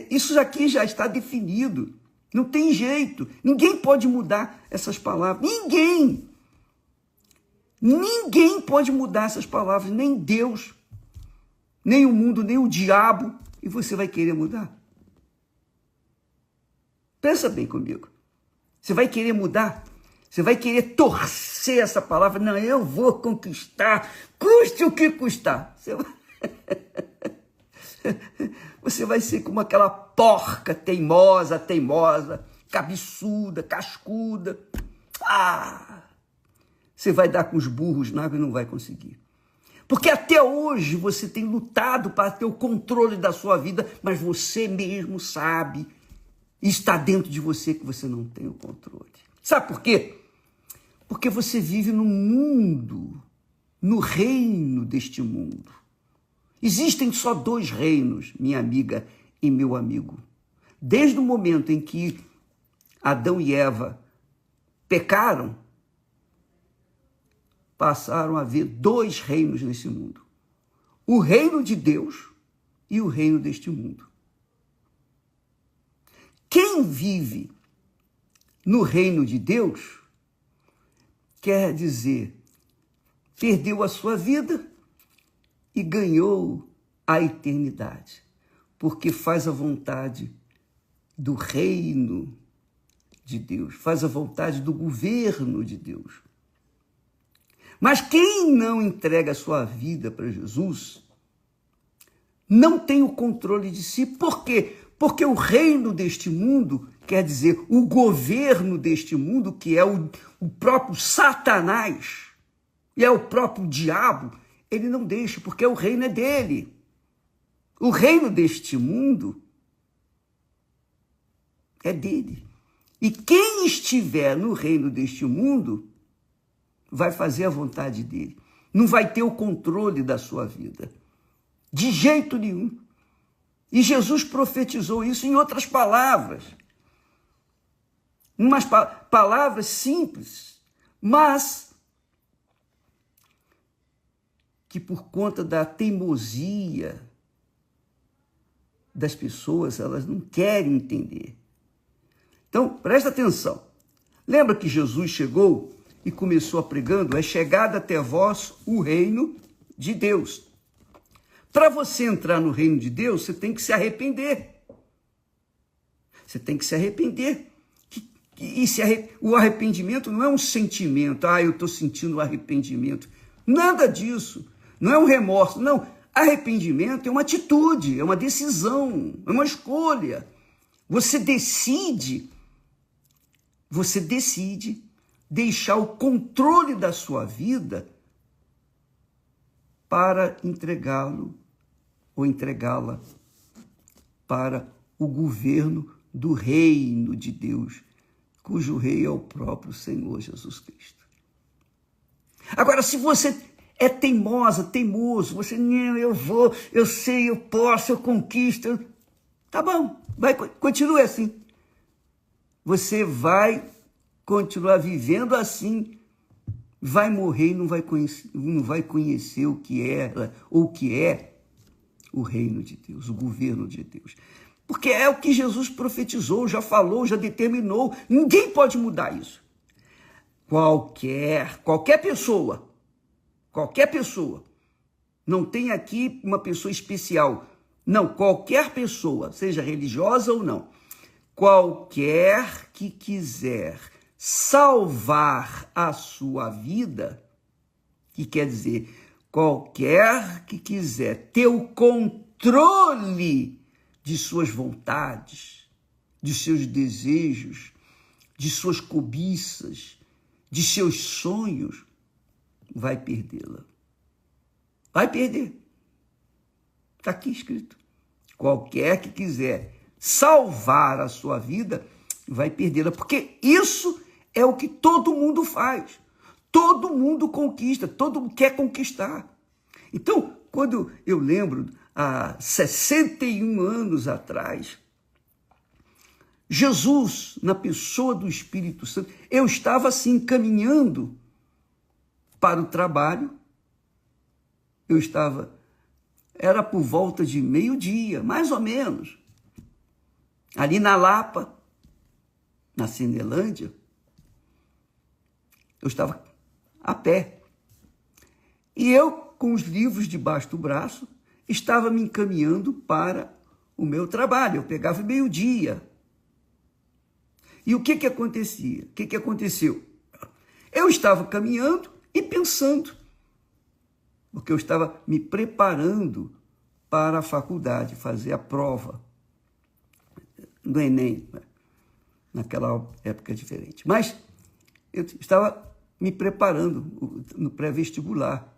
Isso aqui já está definido. Não tem jeito. Ninguém pode mudar essas palavras. Ninguém. Ninguém pode mudar essas palavras. Nem Deus, nem o mundo, nem o diabo. E você vai querer mudar? Pensa bem comigo. Você vai querer mudar? Você vai querer torcer essa palavra? Não, eu vou conquistar, custe o que custar. Você vai ser como aquela porca teimosa, cabeçuda, cascuda. Você vai dar com os burros na água e não vai conseguir. Porque até hoje você tem lutado para ter o controle da sua vida, mas você mesmo sabe, e está dentro de você, que você não tem o controle. Sabe por quê? Porque você vive no mundo, no reino deste mundo. Existem só dois reinos, minha amiga e meu amigo. Desde o momento em que Adão e Eva pecaram, passaram a haver dois reinos nesse mundo. O reino de Deus e o reino deste mundo. Quem vive no reino de Deus, quer dizer, perdeu a sua vida e ganhou a eternidade, porque faz a vontade do reino de Deus, faz a vontade do governo de Deus. Mas quem não entrega a sua vida para Jesus, não tem o controle de si. Por quê? Porque o reino deste mundo, quer dizer, o governo deste mundo, que é o próprio Satanás, e é o próprio diabo, ele não deixa, porque o reino é dele. O reino deste mundo é dele. E quem estiver no reino deste mundo vai fazer a vontade dele. Não vai ter o controle da sua vida. De jeito nenhum. E Jesus profetizou isso em outras palavras. Umas palavras simples, mas que por conta da teimosia das pessoas, elas não querem entender. Então, presta atenção. Lembra que Jesus chegou e começou pregando: é chegado até vós o reino de Deus. Para você entrar no reino de Deus, você tem que se arrepender. Você tem que se arrepender. O arrependimento não é um sentimento. Eu estou sentindo arrependimento. Nada disso. não é um remorso, não. Arrependimento é uma atitude, é uma decisão, é uma escolha. Você decide deixar o controle da sua vida para entregá-lo ou entregá-la para o governo do reino de Deus, cujo rei é o próprio Senhor Jesus Cristo. Agora, se você é teimosa, teimoso, você, não, eu vou, eu sei, eu posso, eu conquisto, tá bom, continue assim. Você vai continuar vivendo assim, vai morrer e não vai conhecer o que era ou o que é o reino de Deus, o governo de Deus. Porque é o que Jesus profetizou, já falou, já determinou. Ninguém pode mudar isso. Qualquer pessoa, não tem aqui uma pessoa especial. Não, qualquer pessoa, seja religiosa ou não, qualquer que quiser salvar a sua vida, que quer dizer, qualquer que quiser ter o controle de suas vontades, de seus desejos, de suas cobiças, de seus sonhos, vai perdê-la. Vai perder. Está aqui escrito. Qualquer que quiser salvar a sua vida, vai perdê-la. Porque isso é o que todo mundo faz. Todo mundo conquista, todo mundo quer conquistar. Então, quando eu lembro, há 61 anos atrás, Jesus, na pessoa do Espírito Santo, eu estava assim, caminhando para o trabalho, era por volta de meio-dia, mais ou menos, ali na Lapa, na Cinelândia, eu estava a pé. E eu, com os livros debaixo do braço, estava me encaminhando para o meu trabalho. Eu pegava meio-dia. E o que acontecia? O que aconteceu? Eu estava caminhando e pensando, porque eu estava me preparando para a faculdade, fazer a prova do Enem, naquela época diferente. Mas eu estava me preparando no pré-vestibular,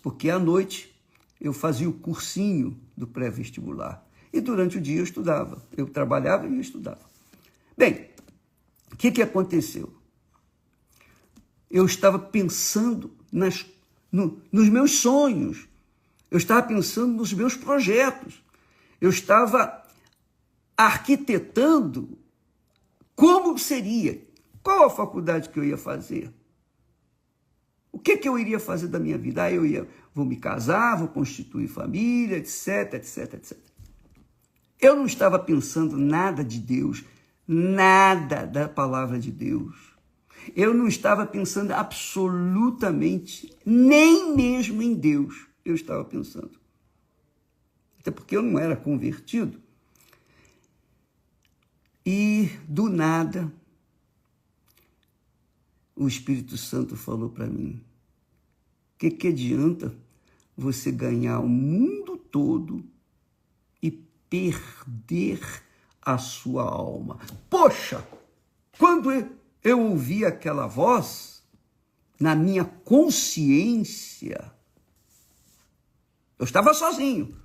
porque à noite eu fazia o cursinho do pré-vestibular e durante o dia eu estudava. Eu trabalhava e eu estudava. Bem, o que aconteceu? Eu estava pensando nos meus sonhos, eu estava pensando nos meus projetos, eu estava arquitetando como seria, qual a faculdade que eu ia fazer, o que eu iria fazer da minha vida. Vou me casar, vou constituir família, etc, etc, etc. Eu não estava pensando nada de Deus, nada da palavra de Deus. Eu não estava pensando absolutamente, nem mesmo em Deus, eu estava pensando. Até porque eu não era convertido. E, do nada, o Espírito Santo falou para mim, o que adianta você ganhar o mundo todo e perder a sua alma? Poxa, quando eu ouvi aquela voz, na minha consciência, eu estava sozinho,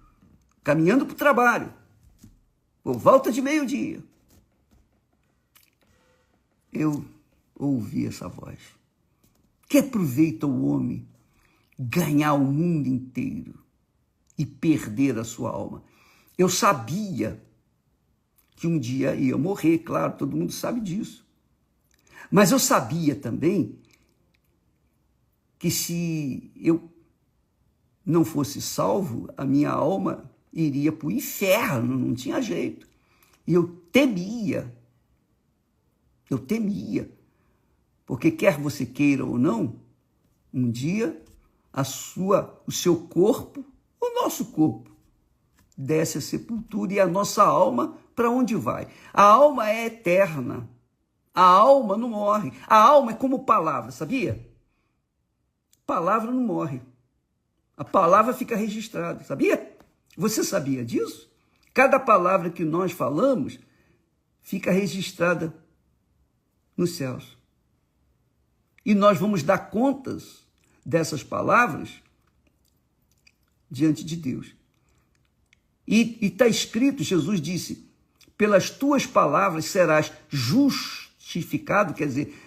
caminhando para o trabalho, por volta de meio-dia. Eu ouvi essa voz. Que aproveita o homem ganhar o mundo inteiro e perder a sua alma? Eu sabia que um dia ia morrer, claro, todo mundo sabe disso. Mas eu sabia também que se eu não fosse salvo, a minha alma iria para o inferno, não tinha jeito. E eu temia, porque quer você queira ou não, um dia o seu corpo, o nosso corpo, desce à sepultura e a nossa alma para onde vai? A alma é eterna. A alma não morre. A alma é como palavra, sabia? Palavra não morre. A palavra fica registrada, sabia? Você sabia disso? Cada palavra que nós falamos fica registrada nos céus. E nós vamos dar contas dessas palavras diante de Deus. E está escrito, Jesus disse, pelas tuas palavras serás justificado, quer dizer,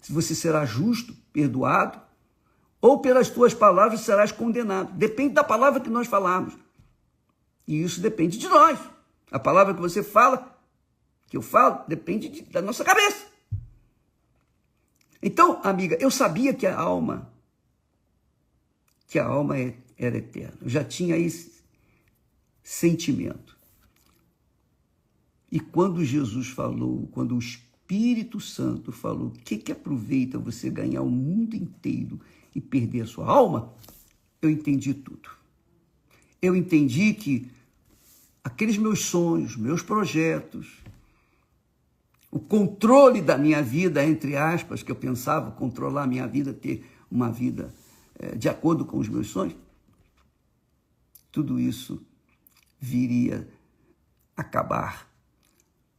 você será justo, perdoado, ou pelas tuas palavras serás condenado. Depende da palavra que nós falarmos. E isso depende de nós. A palavra que você fala, que eu falo, depende da nossa cabeça. Então, amiga, eu sabia que a alma era eterna. Eu já tinha esse sentimento. E quando Jesus falou, quando o Espírito Santo falou, o que aproveita você ganhar o mundo inteiro e perder a sua alma? Eu entendi tudo. Eu entendi que aqueles meus sonhos, meus projetos, o controle da minha vida, entre aspas, que eu pensava controlar a minha vida, ter uma vida de acordo com os meus sonhos, tudo isso viria acabar.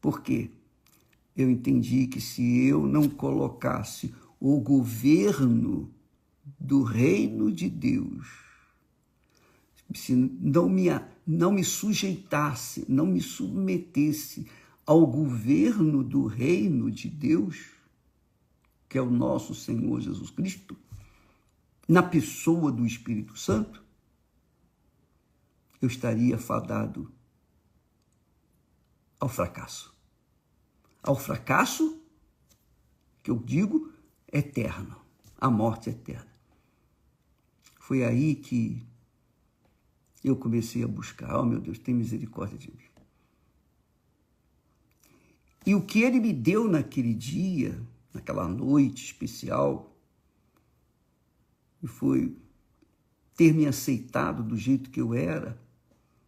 Por quê? Eu entendi que se eu não colocasse o governo do reino de Deus, se não me sujeitasse, não me submetesse ao governo do reino de Deus, que é o nosso Senhor Jesus Cristo, na pessoa do Espírito Santo, eu estaria fadado ao fracasso. Ao fracasso, que eu digo, eterno, a morte eterna. Foi aí que eu comecei a buscar, oh meu Deus, tem misericórdia de mim. E o que ele me deu naquele dia, naquela noite especial, foi ter me aceitado do jeito que eu era,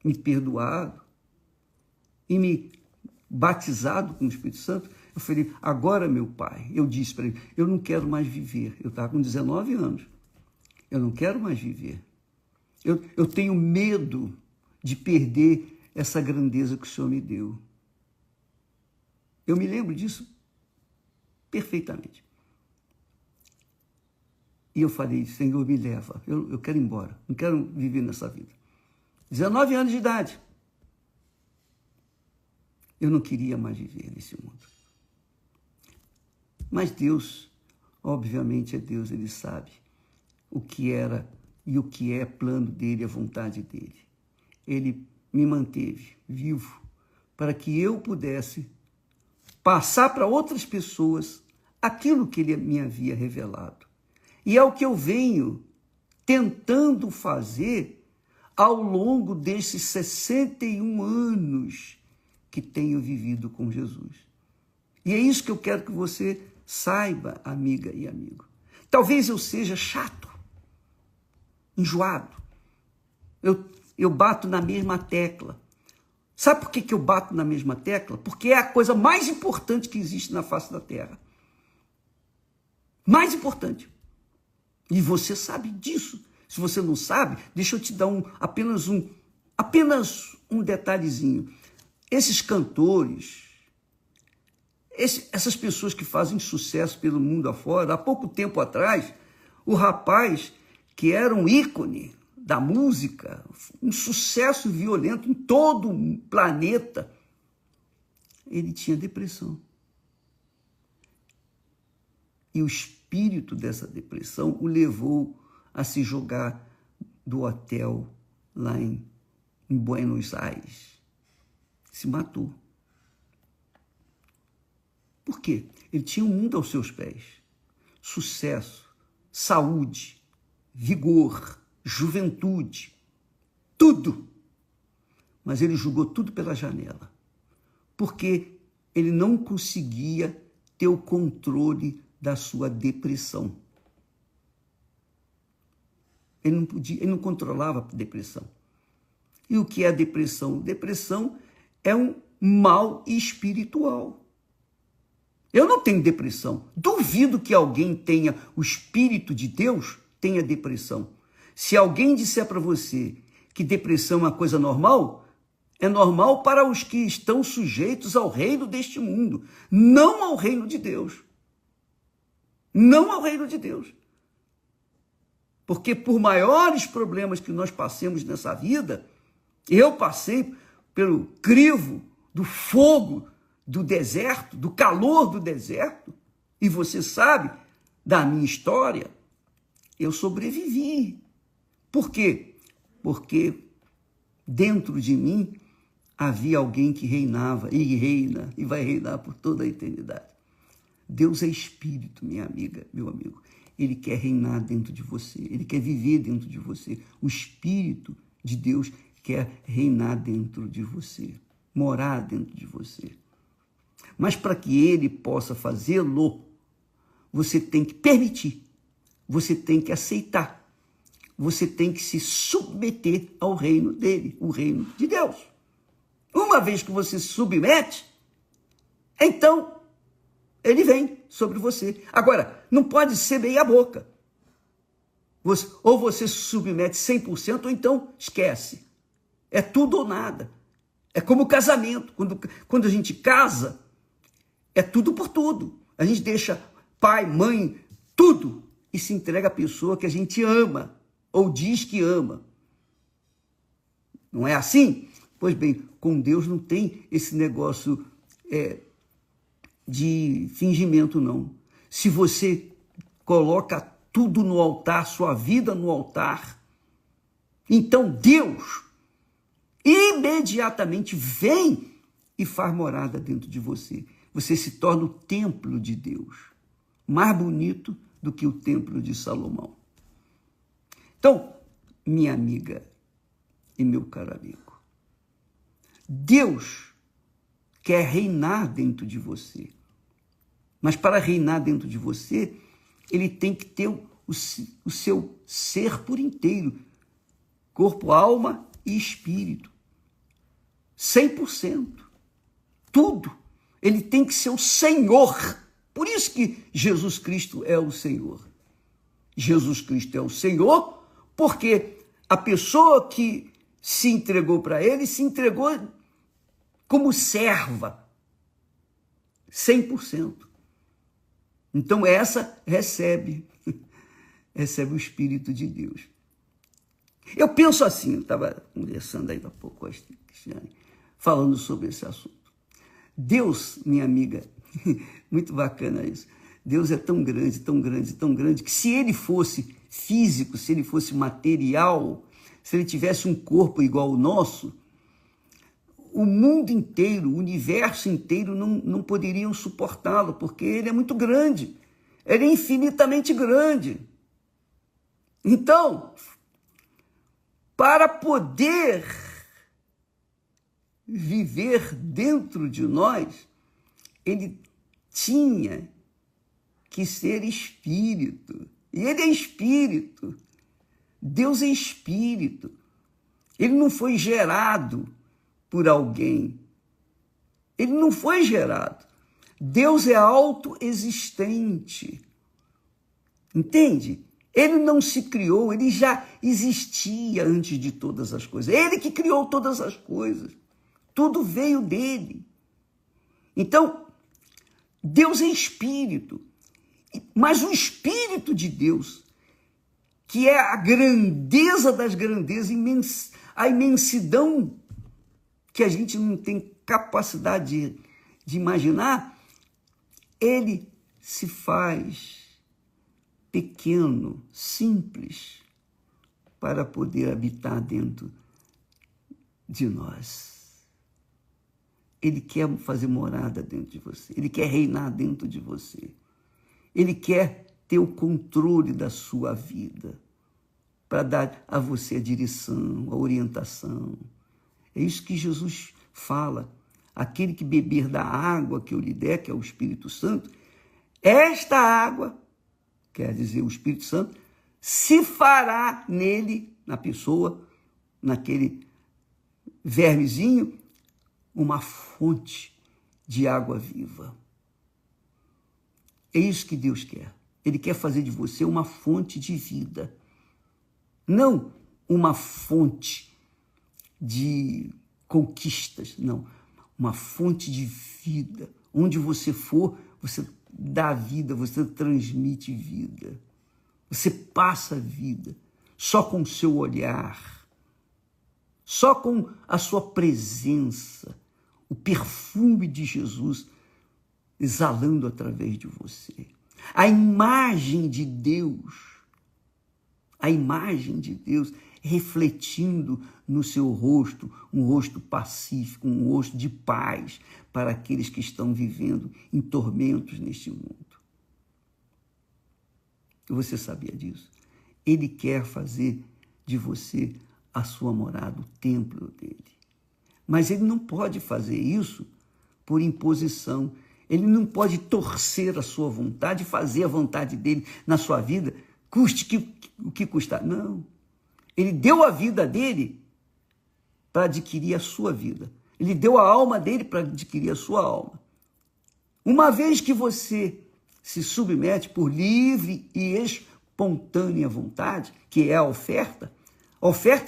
me perdoado e me batizado com o Espírito Santo. Eu falei, agora, meu Pai, eu disse para ele, eu não quero mais viver. Eu estava com 19 anos. Eu não quero mais viver. Eu tenho medo de perder essa grandeza que o Senhor me deu. Eu me lembro disso perfeitamente. E eu falei, Senhor, me leva. Eu quero ir embora. Não quero viver nessa vida. 19 anos de idade. Eu não queria mais viver nesse mundo. Mas Deus, obviamente é Deus, Ele sabe o que era e o que é plano dEle, a vontade dEle. Ele me manteve vivo para que eu pudesse passar para outras pessoas aquilo que Ele me havia revelado. E é o que eu venho tentando fazer ao longo desses 61 anos que tenho vivido com Jesus. E é isso que eu quero que você saiba, amiga e amigo. Talvez eu seja chato, enjoado. Eu bato na mesma tecla. Sabe por que eu bato na mesma tecla? Porque é a coisa mais importante que existe na face da Terra. Mais importante. E você sabe disso. Se você não sabe, deixa eu te dar apenas um detalhezinho. Esses cantores, essas pessoas que fazem sucesso pelo mundo afora, há pouco tempo atrás, o rapaz que era um ícone da música, um sucesso violento em todo o planeta, ele tinha depressão. E o espírito dessa depressão o levou a se jogar do hotel lá em Buenos Aires. Se matou. Por quê? Ele tinha o mundo aos seus pés. Sucesso, saúde, vigor, juventude, tudo. Mas ele jogou tudo pela janela. Porque ele não conseguia ter o controle da sua depressão. Ele não controlava a depressão. E o que é a depressão? Depressão é um mal espiritual. Eu não tenho depressão. Duvido que alguém tenha o Espírito de Deus, tenha depressão. Se alguém disser para você que depressão é uma coisa normal, é normal para os que estão sujeitos ao reino deste mundo, não ao reino de Deus. Não ao reino de Deus. Porque por maiores problemas que nós passemos nessa vida, eu passei pelo crivo do fogo do deserto, do calor do deserto, e você sabe da minha história, eu sobrevivi. Por quê? Porque dentro de mim havia alguém que reinava e reina e vai reinar por toda a eternidade. Deus é espírito, minha amiga, meu amigo. Ele quer reinar dentro de você, ele quer viver dentro de você. O Espírito de Deus quer reinar dentro de você, morar dentro de você. Mas para que ele possa fazê-lo, você tem que permitir, você tem que aceitar, você tem que se submeter ao reino dele, o reino de Deus. Uma vez que você se submete, então ele vem sobre você. Agora, não pode ser meia boca. Ou você se submete 100% ou então esquece. É tudo ou nada. É como casamento. Quando a gente casa, é tudo por tudo. A gente deixa pai, mãe, tudo, e se entrega à pessoa que a gente ama, ou diz que ama. Não é assim? Pois bem, com Deus não tem esse negócio de fingimento, não. Se você coloca tudo no altar, sua vida no altar, então Deus imediatamente vem e faz morada dentro de você. Você se torna o templo de Deus, mais bonito do que o templo de Salomão. Então, minha amiga e meu caro amigo, Deus quer reinar dentro de você. Mas para reinar dentro de você, ele tem que ter o seu ser por inteiro, corpo, alma e espírito. 100%. Tudo. Ele tem que ser o Senhor. Por isso que Jesus Cristo é o Senhor. Jesus Cristo é o Senhor porque a pessoa que se entregou para ele se entregou como serva. 100%. Então essa recebe o Espírito de Deus. Eu penso assim, eu estava conversando aí há pouco com a Cristiane, falando sobre esse assunto. Deus, minha amiga, muito bacana isso, Deus é tão grande, tão grande, tão grande, que se ele fosse físico, se ele fosse material, se ele tivesse um corpo igual ao nosso, o mundo inteiro, o universo inteiro não poderiam suportá-lo, porque ele é muito grande, ele é infinitamente grande. Então, para poder viver dentro de nós, ele tinha que ser espírito. E ele é espírito. Deus é espírito. Ele não foi gerado por alguém. Ele não foi gerado. Deus é autoexistente. Entende? Ele não se criou, ele já existia antes de todas as coisas. Ele que criou todas as coisas. Tudo veio dele. Então, Deus é espírito. Mas o Espírito de Deus, que é a grandeza das grandezas, a imensidão que a gente não tem capacidade de imaginar, ele se faz pequeno, simples, para poder habitar dentro de nós. Ele quer fazer morada dentro de você, ele quer reinar dentro de você, ele quer ter o controle da sua vida, para dar a você a direção, a orientação. É isso que Jesus fala. Aquele que beber da água que eu lhe der, que é o Espírito Santo, esta água, quer dizer, o Espírito Santo, se fará nele, na pessoa, naquele vermezinho, uma fonte de água viva. É isso que Deus quer. Ele quer fazer de você uma fonte de vida. não uma fonte de conquistas, não, uma fonte de vida. Onde você for, você dá vida, você transmite vida, você passa vida, só com o seu olhar, só com a sua presença, o perfume de Jesus exalando através de você. A imagem de Deus refletindo no seu rosto, um rosto pacífico, um rosto de paz para aqueles que estão vivendo em tormentos neste mundo. Você sabia disso? Ele quer fazer de você a sua morada, o templo dele. Mas ele não pode fazer isso por imposição. Ele não pode torcer a sua vontade, fazer a vontade dele na sua vida, custe o que custar. Não. Ele deu a vida dele para adquirir a sua vida. Ele deu a alma dele para adquirir a sua alma. Uma vez que você se submete por livre e espontânea vontade, que é a oferta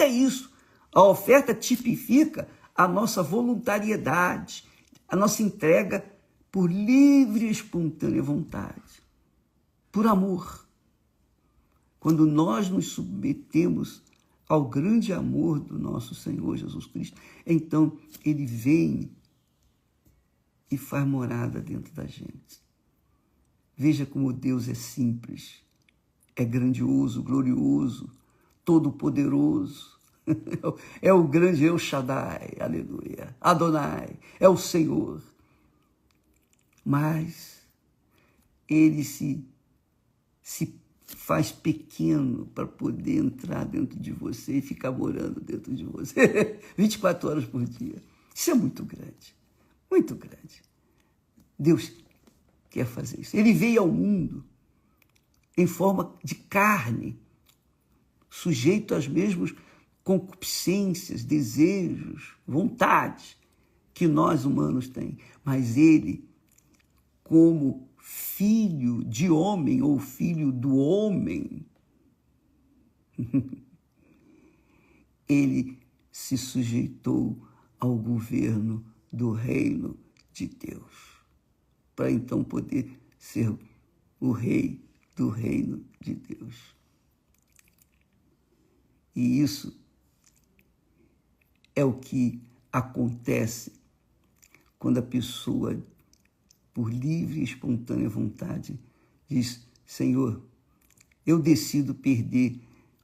é isso. A oferta tipifica a nossa voluntariedade, a nossa entrega por livre e espontânea vontade, por amor. Quando nós nos submetemos ao grande amor do nosso Senhor Jesus Cristo, então ele vem e faz morada dentro da gente. Veja como Deus é simples, é grandioso, glorioso, todo-poderoso. É o grande El Shaddai, aleluia, Adonai, é o Senhor. Mas ele se faz pequeno para poder entrar dentro de você e ficar morando dentro de você 24 horas por dia. Isso é muito grande, muito grande. Deus quer fazer isso. Ele veio ao mundo em forma de carne, sujeito às mesmas concupiscências, desejos, vontades que nós humanos temos. Mas ele, como filho de homem ou filho do homem, ele se sujeitou ao governo do reino de Deus, para então poder ser o rei do reino de Deus. E isso é o que acontece quando a pessoa, por livre e espontânea vontade, diz: Senhor, eu decido perder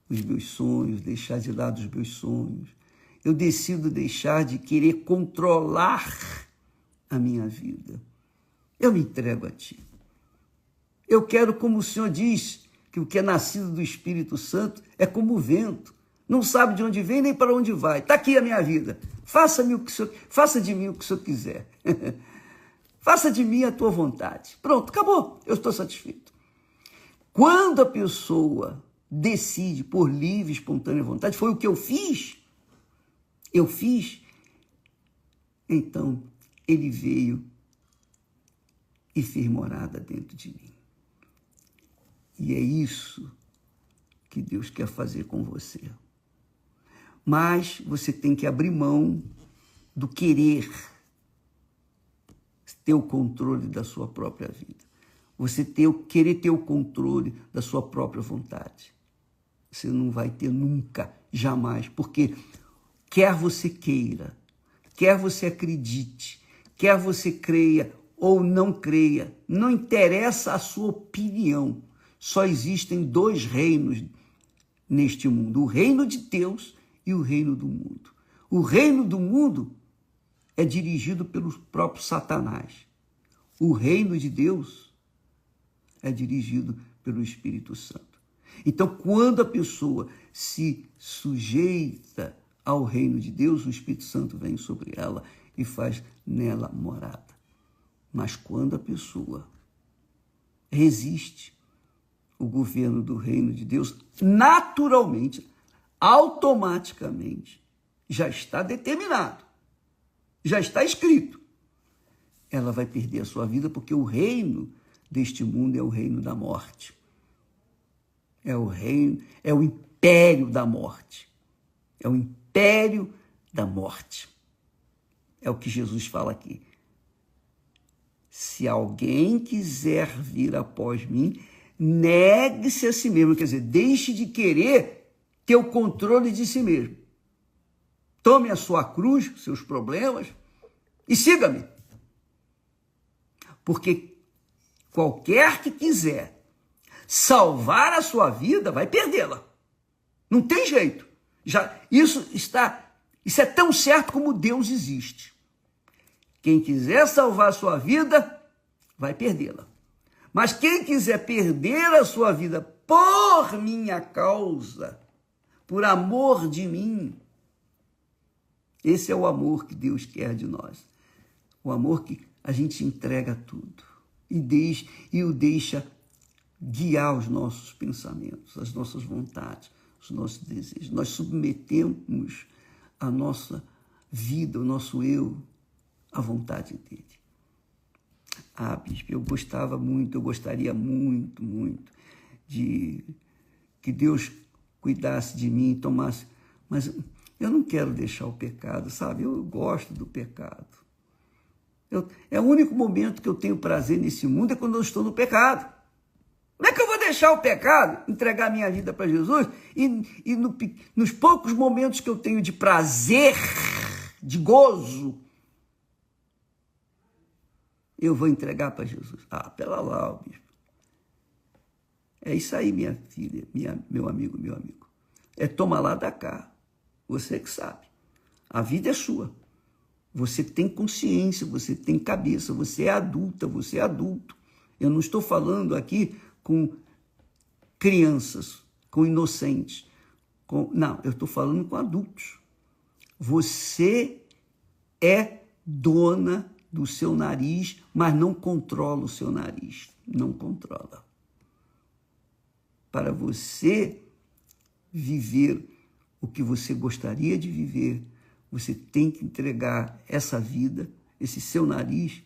os meus sonhos, deixar de lado os meus sonhos. Eu decido deixar de querer controlar a minha vida. Eu me entrego a Ti. Eu quero, como o Senhor diz, que o que é nascido do Espírito Santo é como o vento. Não sabe de onde vem nem para onde vai. Está aqui a minha vida. Faça de mim o que o Senhor quiser. Faça de mim a tua vontade. Pronto, acabou. Eu estou satisfeito. Quando a pessoa decide por livre e espontânea vontade, foi o que eu fiz. Então ele veio e fez morada dentro de mim. E é isso que Deus quer fazer com você. Mas você tem que abrir mão do querer ter o controle da sua própria vida. Você querer ter o controle da sua própria vontade. Você não vai ter nunca, jamais, porque quer você queira, quer você acredite, quer você creia ou não creia, não interessa a sua opinião. Só existem dois reinos neste mundo, o reino de Deus e o reino do mundo. O reino do mundo é dirigido pelo próprio Satanás. O reino de Deus é dirigido pelo Espírito Santo. Então, quando a pessoa se sujeita ao reino de Deus, o Espírito Santo vem sobre ela e faz nela morada. Mas quando a pessoa resiste o governo do reino de Deus, naturalmente, automaticamente, já está determinado, já está escrito. Ela vai perder a sua vida, porque o reino deste mundo é o reino da morte. É o reino, é o império da morte. É o império da morte. É o que Jesus fala aqui. Se alguém quiser vir após mim, negue-se a si mesmo. Quer dizer, deixe de querer ter o controle de si mesmo. Tome a sua cruz, seus problemas, e siga-me. Porque qualquer que quiser salvar a sua vida, vai perdê-la. Não tem jeito. Isso é tão certo como Deus existe. Quem quiser salvar a sua vida, vai perdê-la. Mas quem quiser perder a sua vida por minha causa, por amor de mim, esse é o amor que Deus quer de nós. O amor que a gente entrega tudo e o deixa guiar os nossos pensamentos, as nossas vontades, os nossos desejos. Nós submetemos a nossa vida, o nosso eu, à vontade dele. Ah, bispo, eu gostaria muito de que Deus cuidasse de mim, tomasse, mas eu não quero deixar o pecado, sabe? Eu gosto do pecado. É o único momento que eu tenho prazer nesse mundo é quando eu estou no pecado. Como é que eu vou deixar o pecado, entregar minha vida para Jesus e nos poucos momentos que eu tenho de prazer, de gozo, eu vou entregar para Jesus? Ah, pela lá, bispo. É isso aí, minha filha, meu amigo. É toma lá da cá. Você que sabe. A vida é sua. Você tem consciência, você tem cabeça, você é adulta, você é adulto. Eu não estou falando aqui com crianças, com inocentes. Não, eu estou falando com adultos. Você é dona do seu nariz, mas não controla o seu nariz. Não controla. Para você viver o que você gostaria de viver, você tem que entregar essa vida, esse seu nariz,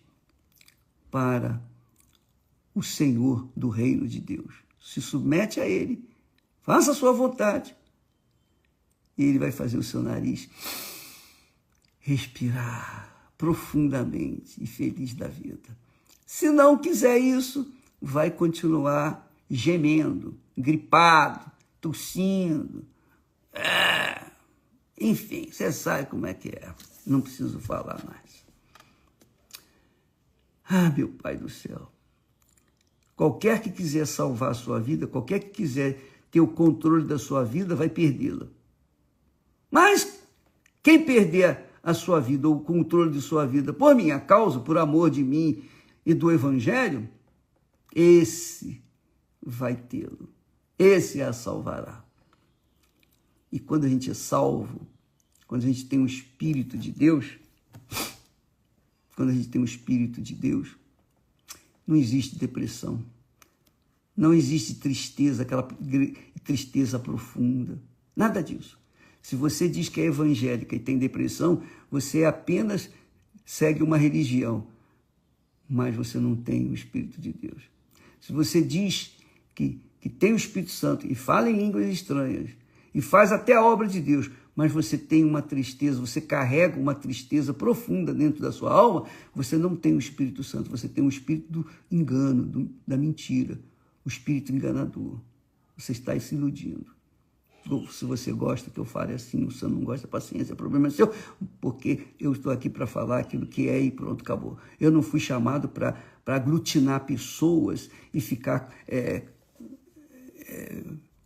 para o Senhor do reino de Deus. Se submete a Ele, faça a sua vontade, e Ele vai fazer o seu nariz respirar profundamente e feliz da vida. Se não quiser isso, vai continuar gemendo, gripado, tossindo. Enfim, você sabe como é que é. Não preciso falar mais. Ah, meu Pai do céu. Qualquer que quiser salvar a sua vida, qualquer que quiser ter o controle da sua vida, vai perdê-la. Mas quem perder a sua vida, ou o controle de sua vida, por minha causa, por amor de mim e do Evangelho, esse vai tê-lo. Esse a salvará. E quando a gente é salvo, quando a gente tem o Espírito de Deus, não existe depressão, não existe tristeza, aquela tristeza profunda, nada disso. Se você diz que é evangélica e tem depressão, você apenas segue uma religião, mas você não tem o Espírito de Deus. Se você diz que tem o Espírito Santo e fala em línguas estranhas e faz até a obra de Deus, mas você tem uma tristeza, você carrega uma tristeza profunda dentro da sua alma, você não tem o Espírito Santo, você tem o espírito do engano, da mentira, o espírito enganador. Você está se iludindo. Se você gosta que eu fale assim, se você não gosta, paciência, o problema é seu, porque eu estou aqui para falar aquilo que é e pronto, acabou. Eu não fui chamado para aglutinar pessoas e ficar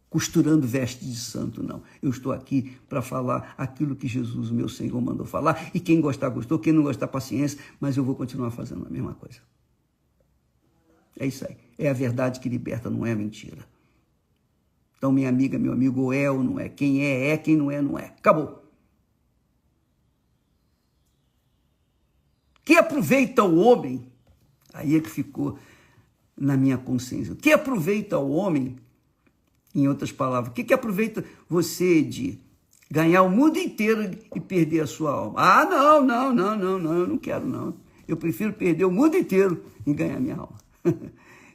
costurando veste de santo, não. Eu estou aqui para falar aquilo que Jesus, meu Senhor, mandou falar, e quem gostar, gostou, quem não gostar, paciência, mas eu vou continuar fazendo a mesma coisa. É isso aí. É a verdade que liberta, não é a mentira. Então, minha amiga, meu amigo, ou é ou não é. Quem é, quem não é, não é. Acabou. Que aproveita o homem, aí é que ficou na minha consciência. Que aproveita o homem, em outras palavras, o que aproveita você de ganhar o mundo inteiro e perder a sua alma? Ah, não, eu não quero, não. Eu prefiro perder o mundo inteiro e ganhar minha alma.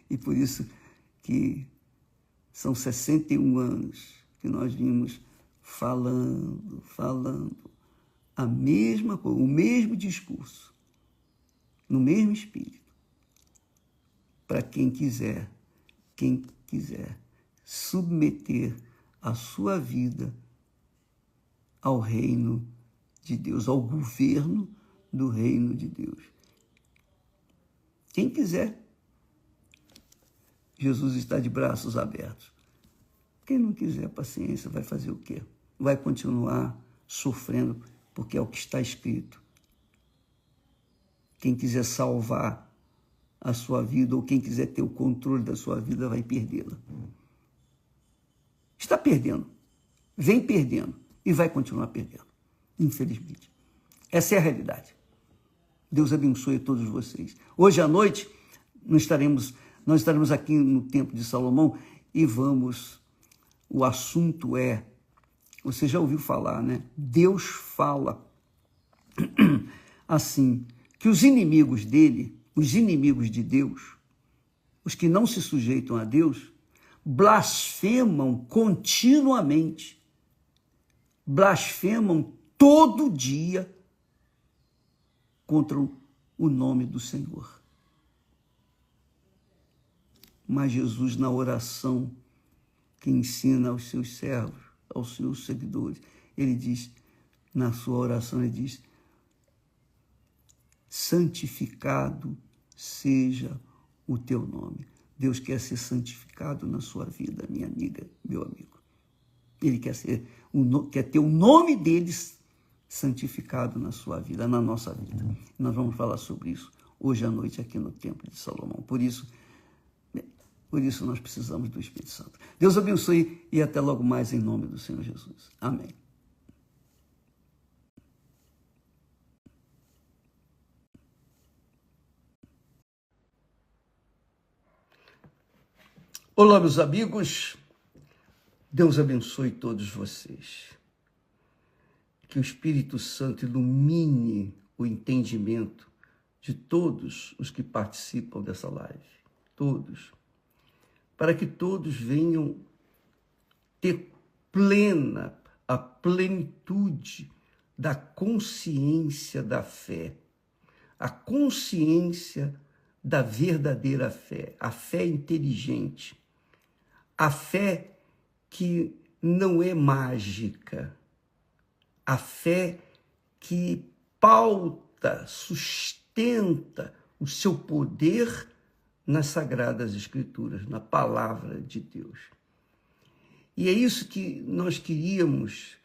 E por isso que são 61 anos que nós vimos falando a mesma coisa, o mesmo discurso, no mesmo espírito, para quem quiser submeter a sua vida ao reino de Deus, ao governo do reino de Deus. Quem quiser, Jesus está de braços abertos. Quem não quiser, paciência, vai fazer o quê? Vai continuar sofrendo, porque é o que está escrito. Quem quiser salvar a sua vida, ou quem quiser ter o controle da sua vida, vai perdê-la. Está perdendo, vem perdendo e vai continuar perdendo, infelizmente. Essa é a realidade. Deus abençoe todos vocês. Hoje à noite, nós estaremos aqui no Templo de Salomão e o assunto é, você já ouviu falar, né? Deus fala assim, que os inimigos dele, os inimigos de Deus, os que não se sujeitam a Deus, blasfemam continuamente, blasfemam todo dia contra o nome do Senhor. Mas Jesus, na oração que ensina aos seus servos, aos seus seguidores, ele diz, na sua oração, ele diz, santificado seja o teu nome. Deus quer ser santificado na sua vida, minha amiga, meu amigo. Ele quer ter o nome deles santificado na sua vida, na nossa vida. Nós vamos falar sobre isso hoje à noite aqui no Templo de Salomão. Por isso nós precisamos do Espírito Santo. Deus abençoe e até logo mais em nome do Senhor Jesus. Amém. Olá, meus amigos. Deus abençoe todos vocês. Que o Espírito Santo ilumine o entendimento de todos os que participam dessa live. Todos. Para que todos venham ter a plenitude da consciência da fé, a consciência da verdadeira fé, a fé inteligente, a fé que não é mágica, a fé que pauta, sustenta o seu poder nas Sagradas Escrituras, na Palavra de Deus. E é isso que nós queríamos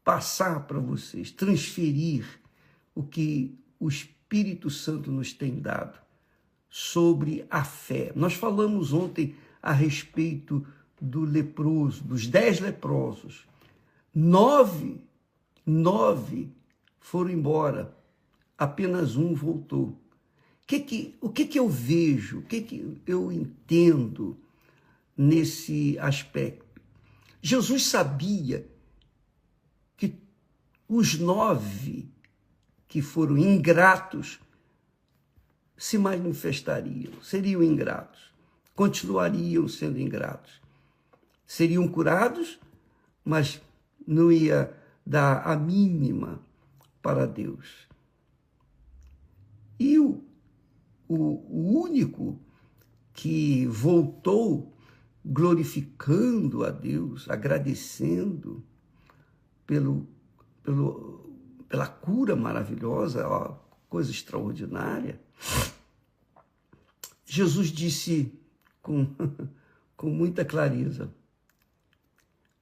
passar para vocês, transferir o que o Espírito Santo nos tem dado sobre a fé. Nós falamos ontem a respeito do leproso, dos 10 leprosos. 9 foram embora, apenas um voltou. O que eu vejo, o que eu entendo nesse aspecto? Jesus sabia que os 9 que foram ingratos se manifestariam, seriam ingratos, continuariam sendo ingratos. Seriam curados, mas não ia dar a mínima para Deus. E o único que voltou glorificando a Deus, agradecendo pela cura maravilhosa, ó, coisa extraordinária, Jesus disse com muita clareza,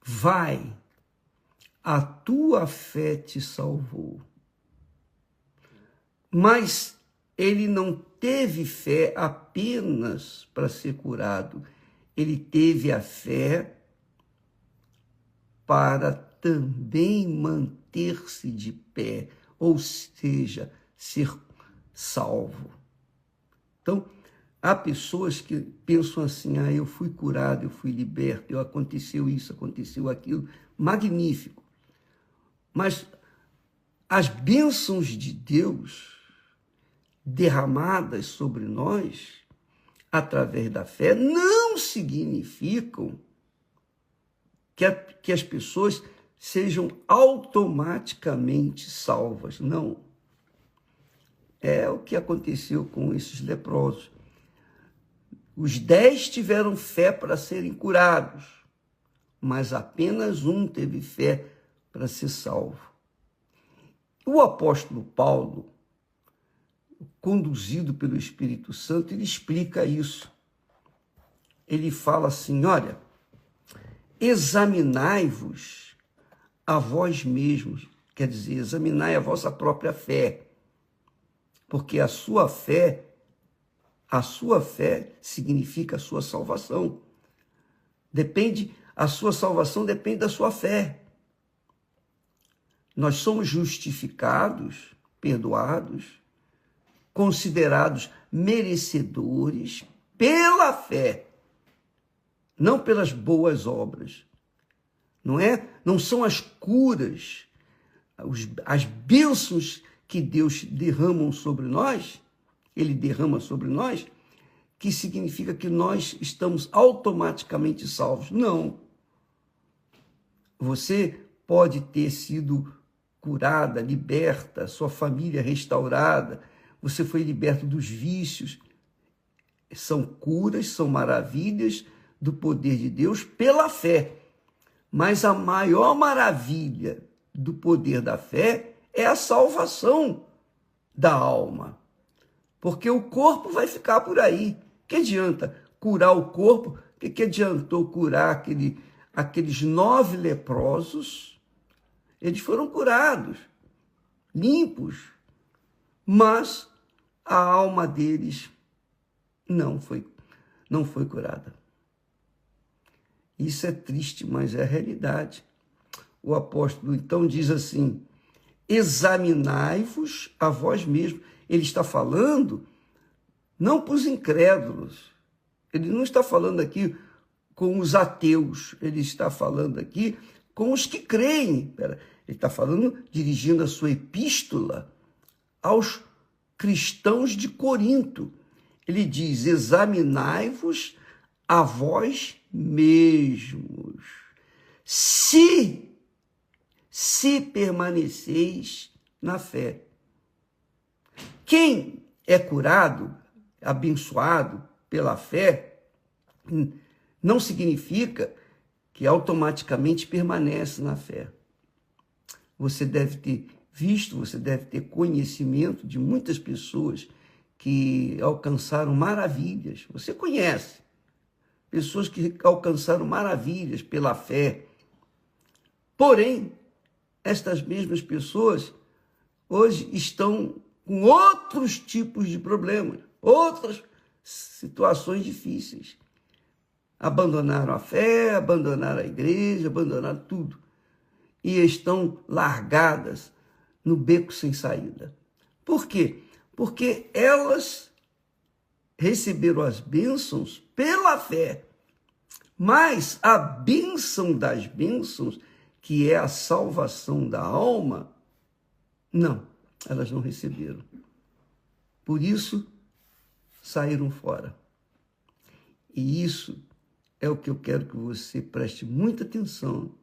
vai, a tua fé te salvou. Mas ele não teve fé apenas para ser curado, ele teve a fé para também manter-se de pé, ou seja, ser salvo. Então, há pessoas que pensam assim, eu fui curado, eu fui liberto, aconteceu isso, aconteceu aquilo, magnífico. Mas as bênçãos de Deus derramadas sobre nós, através da fé, não significam que as pessoas sejam automaticamente salvas. Não. É o que aconteceu com esses leprosos. Os 10 tiveram fé para serem curados, mas apenas um teve fé para ser salvo. O apóstolo Paulo, conduzido pelo Espírito Santo, ele explica isso. Ele fala assim, olha, examinai-vos a vós mesmos, quer dizer, examinai a vossa própria fé, porque a sua fé significa a sua salvação. A sua salvação depende da sua fé. Nós somos justificados, perdoados, considerados merecedores pela fé, não pelas boas obras. Não são as curas, as bênçãos que Deus derrama sobre nós, Ele derrama sobre nós, que significa que nós estamos automaticamente salvos. Não. Você pode ter sido curada, liberta, sua família restaurada, você foi liberto dos vícios. São curas, são maravilhas do poder de Deus pela fé. Mas a maior maravilha do poder da fé é a salvação da alma. Porque o corpo vai ficar por aí. Que adianta curar o corpo? Que adiantou curar aqueles 9 leprosos? Eles foram curados, limpos, mas a alma deles não foi curada. Isso é triste, mas é a realidade. O apóstolo então diz assim, examinai-vos a vós mesmos. Ele está falando não para os incrédulos. Ele não está falando aqui com os ateus. Ele está falando aqui com os que creem. Ele está falando, dirigindo a sua epístola aos cristãos de Corinto. Ele diz, examinai-vos a vós mesmos, se permaneceis na fé. Quem é curado, abençoado pela fé, não significa que automaticamente permanece na fé. Você deve ter visto, você deve ter conhecimento de muitas pessoas que alcançaram maravilhas. Você conhece pessoas que alcançaram maravilhas pela fé. Porém, estas mesmas pessoas hoje estão com outros tipos de problemas, outras situações difíceis. Abandonaram a fé, abandonaram a igreja, abandonaram tudo. E estão largadas no beco sem saída. Por quê? Porque elas receberam as bênçãos pela fé. Mas a bênção das bênçãos, que é a salvação da alma, não, elas não receberam. Por isso, saíram fora. E isso é o que eu quero que você preste muita atenção,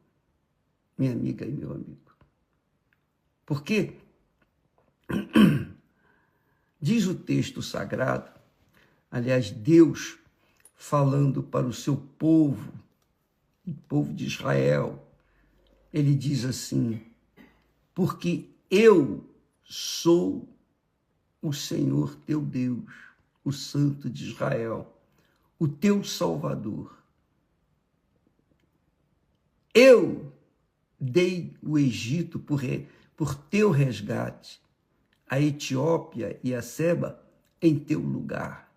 minha amiga e meu amigo. Porque diz o texto sagrado, aliás, Deus falando para o seu povo, o povo de Israel, ele diz assim, porque eu sou o Senhor teu Deus, o Santo de Israel, o teu Salvador. Eu dei o Egito por teu resgate, a Etiópia e a Seba em teu lugar.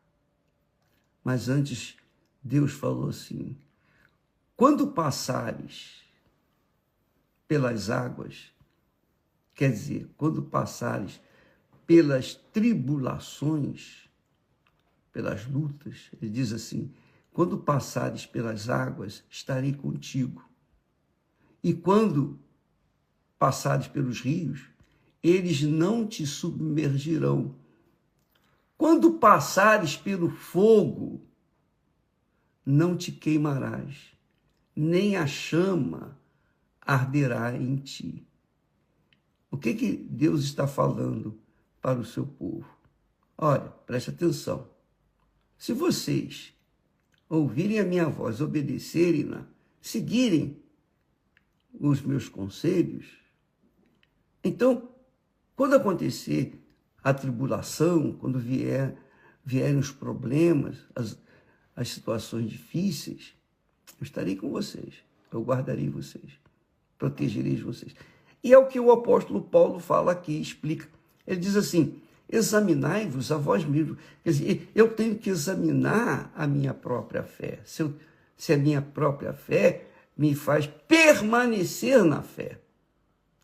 Mas antes, Deus falou assim, quando passares pelas águas, quer dizer, quando passares pelas tribulações, pelas lutas, ele diz assim, quando passares pelas águas, estarei contigo. E quando passares pelos rios, eles não te submergirão. Quando passares pelo fogo, não te queimarás, nem a chama arderá em ti. O que Deus está falando para o seu povo? Olha, preste atenção. Se vocês ouvirem a minha voz, obedecerem-na, seguirem os meus conselhos, então, quando acontecer a tribulação, quando vierem os problemas, as situações difíceis, eu estarei com vocês, eu guardarei vocês, protegerei vocês. E é o que o apóstolo Paulo fala aqui, explica. Ele diz assim, examinai-vos a vós mesmos. Quer dizer, eu tenho que examinar a minha própria fé. Se a minha própria fé me faz permanecer na fé.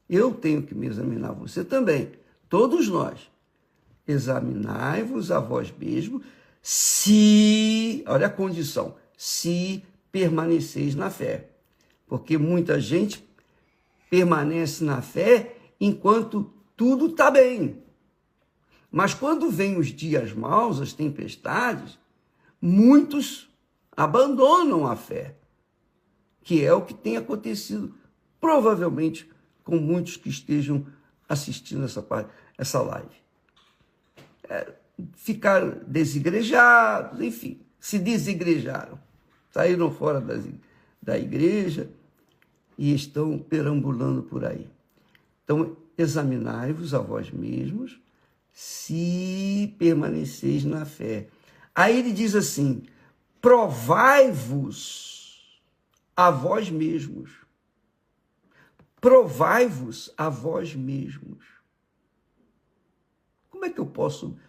Eu tenho que me examinar, você também, todos nós. Examinai-vos a vós mesmos, se, olha a condição, se permaneceis na fé. Porque muita gente permanece na fé enquanto tudo está bem. Mas quando vêm os dias maus, as tempestades, muitos abandonam a fé, que é o que tem acontecido, provavelmente, com muitos que estejam assistindo essa live. Ficaram desigrejados, enfim, se desigrejaram, saíram fora da igreja e estão perambulando por aí. Então, examinai-vos a vós mesmos, se permaneceis na fé. Aí ele diz assim, provai-vos a vós mesmos. Provai-vos a vós mesmos. Como é que eu posso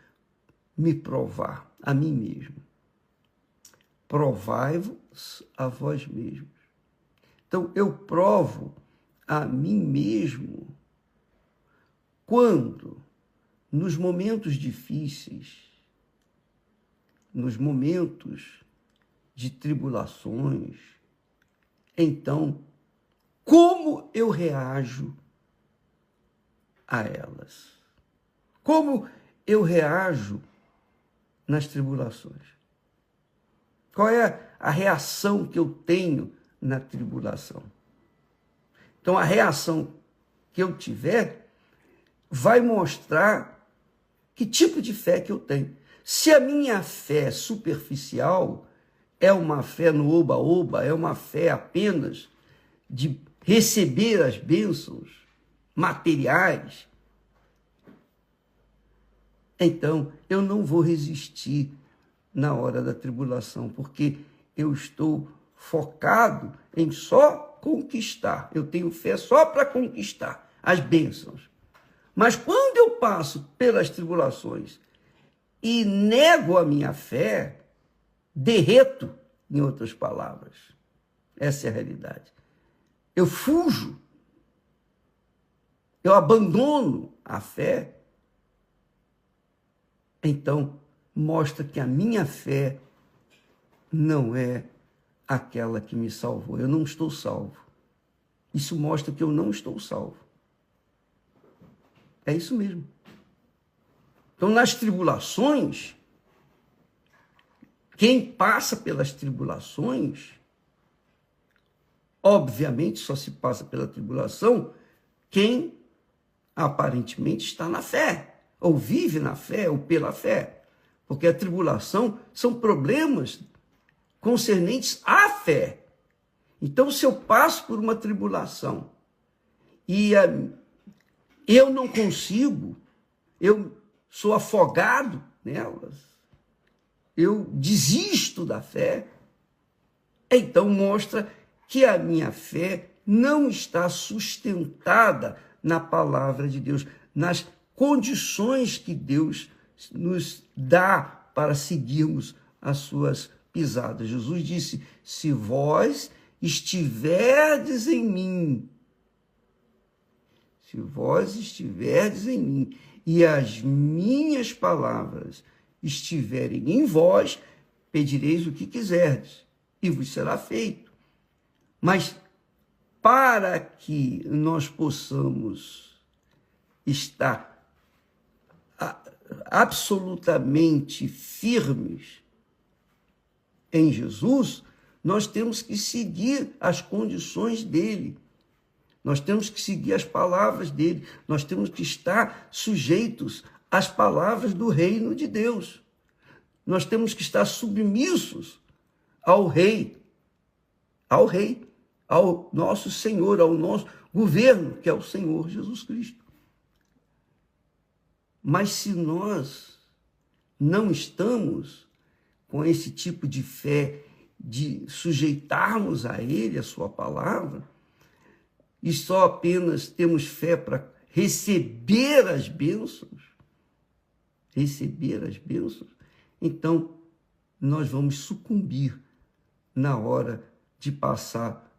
me provar a mim mesmo? Provai-vos a vós mesmos. Então, eu provo a mim mesmo quando, nos momentos difíceis, nos momentos de tribulações, então, como eu reajo a elas? Como eu reajo nas tribulações? Qual é a reação que eu tenho na tribulação? Então, a reação que eu tiver vai mostrar que tipo de fé que eu tenho. Se a minha fé superficial é uma fé no oba-oba, é uma fé apenas de receber as bênçãos materiais, então eu não vou resistir na hora da tribulação, porque eu estou focado em só conquistar. Eu tenho fé só para conquistar as bênçãos. Mas quando eu passo pelas tribulações e nego a minha fé, derreto, em outras palavras. Essa é a realidade. Eu fujo, eu abandono a fé, então mostra que a minha fé não é aquela que me salvou. Eu não estou salvo. Isso mostra que eu não estou salvo. É isso mesmo. Então, nas tribulações, quem passa pelas tribulações, obviamente só se passa pela tribulação quem aparentemente está na fé, ou vive na fé, ou pela fé. Porque a tribulação são problemas concernentes à fé. Então, se eu passo por uma tribulação e eu não consigo, eu sou afogado nelas, eu desisto da fé, então mostra que a minha fé não está sustentada na palavra de Deus, nas condições que Deus nos dá para seguirmos as suas pisadas. Jesus disse, se vós estiverdes em mim, se vós estiverdes em mim e as minhas palavras estiverem em vós, pedireis o que quiserdes e vos será feito. Mas para que nós possamos estar absolutamente firmes em Jesus, nós temos que seguir as condições dele. Nós temos que seguir as palavras dele. Nós temos que estar sujeitos às palavras do reino de Deus. Nós temos que estar submissos ao rei, ao nosso Senhor, ao nosso governo, que é o Senhor Jesus Cristo. Mas se nós não estamos com esse tipo de fé, de sujeitarmos a ele, a sua palavra, e só apenas temos fé para receber as bênçãos, então nós vamos sucumbir na hora de passar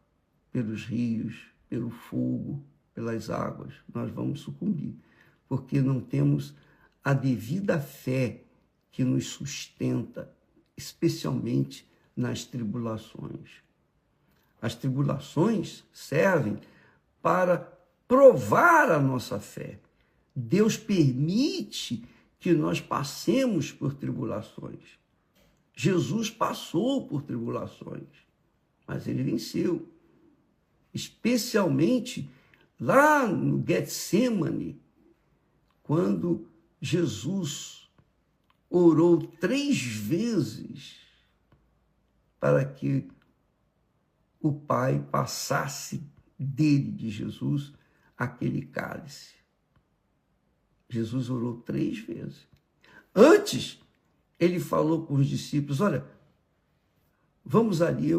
pelos rios, pelo fogo, pelas águas. Nós vamos sucumbir, porque não temos a devida fé que nos sustenta, especialmente nas tribulações. As tribulações servem para provar a nossa fé. Deus permite que nós passemos por tribulações. Jesus passou por tribulações, mas ele venceu. Especialmente lá no Getsemane, quando Jesus orou 3 vezes para que o Pai passasse dele, de Jesus, aquele cálice. Jesus orou 3 vezes. Antes, ele falou com os discípulos, olha, vamos ali,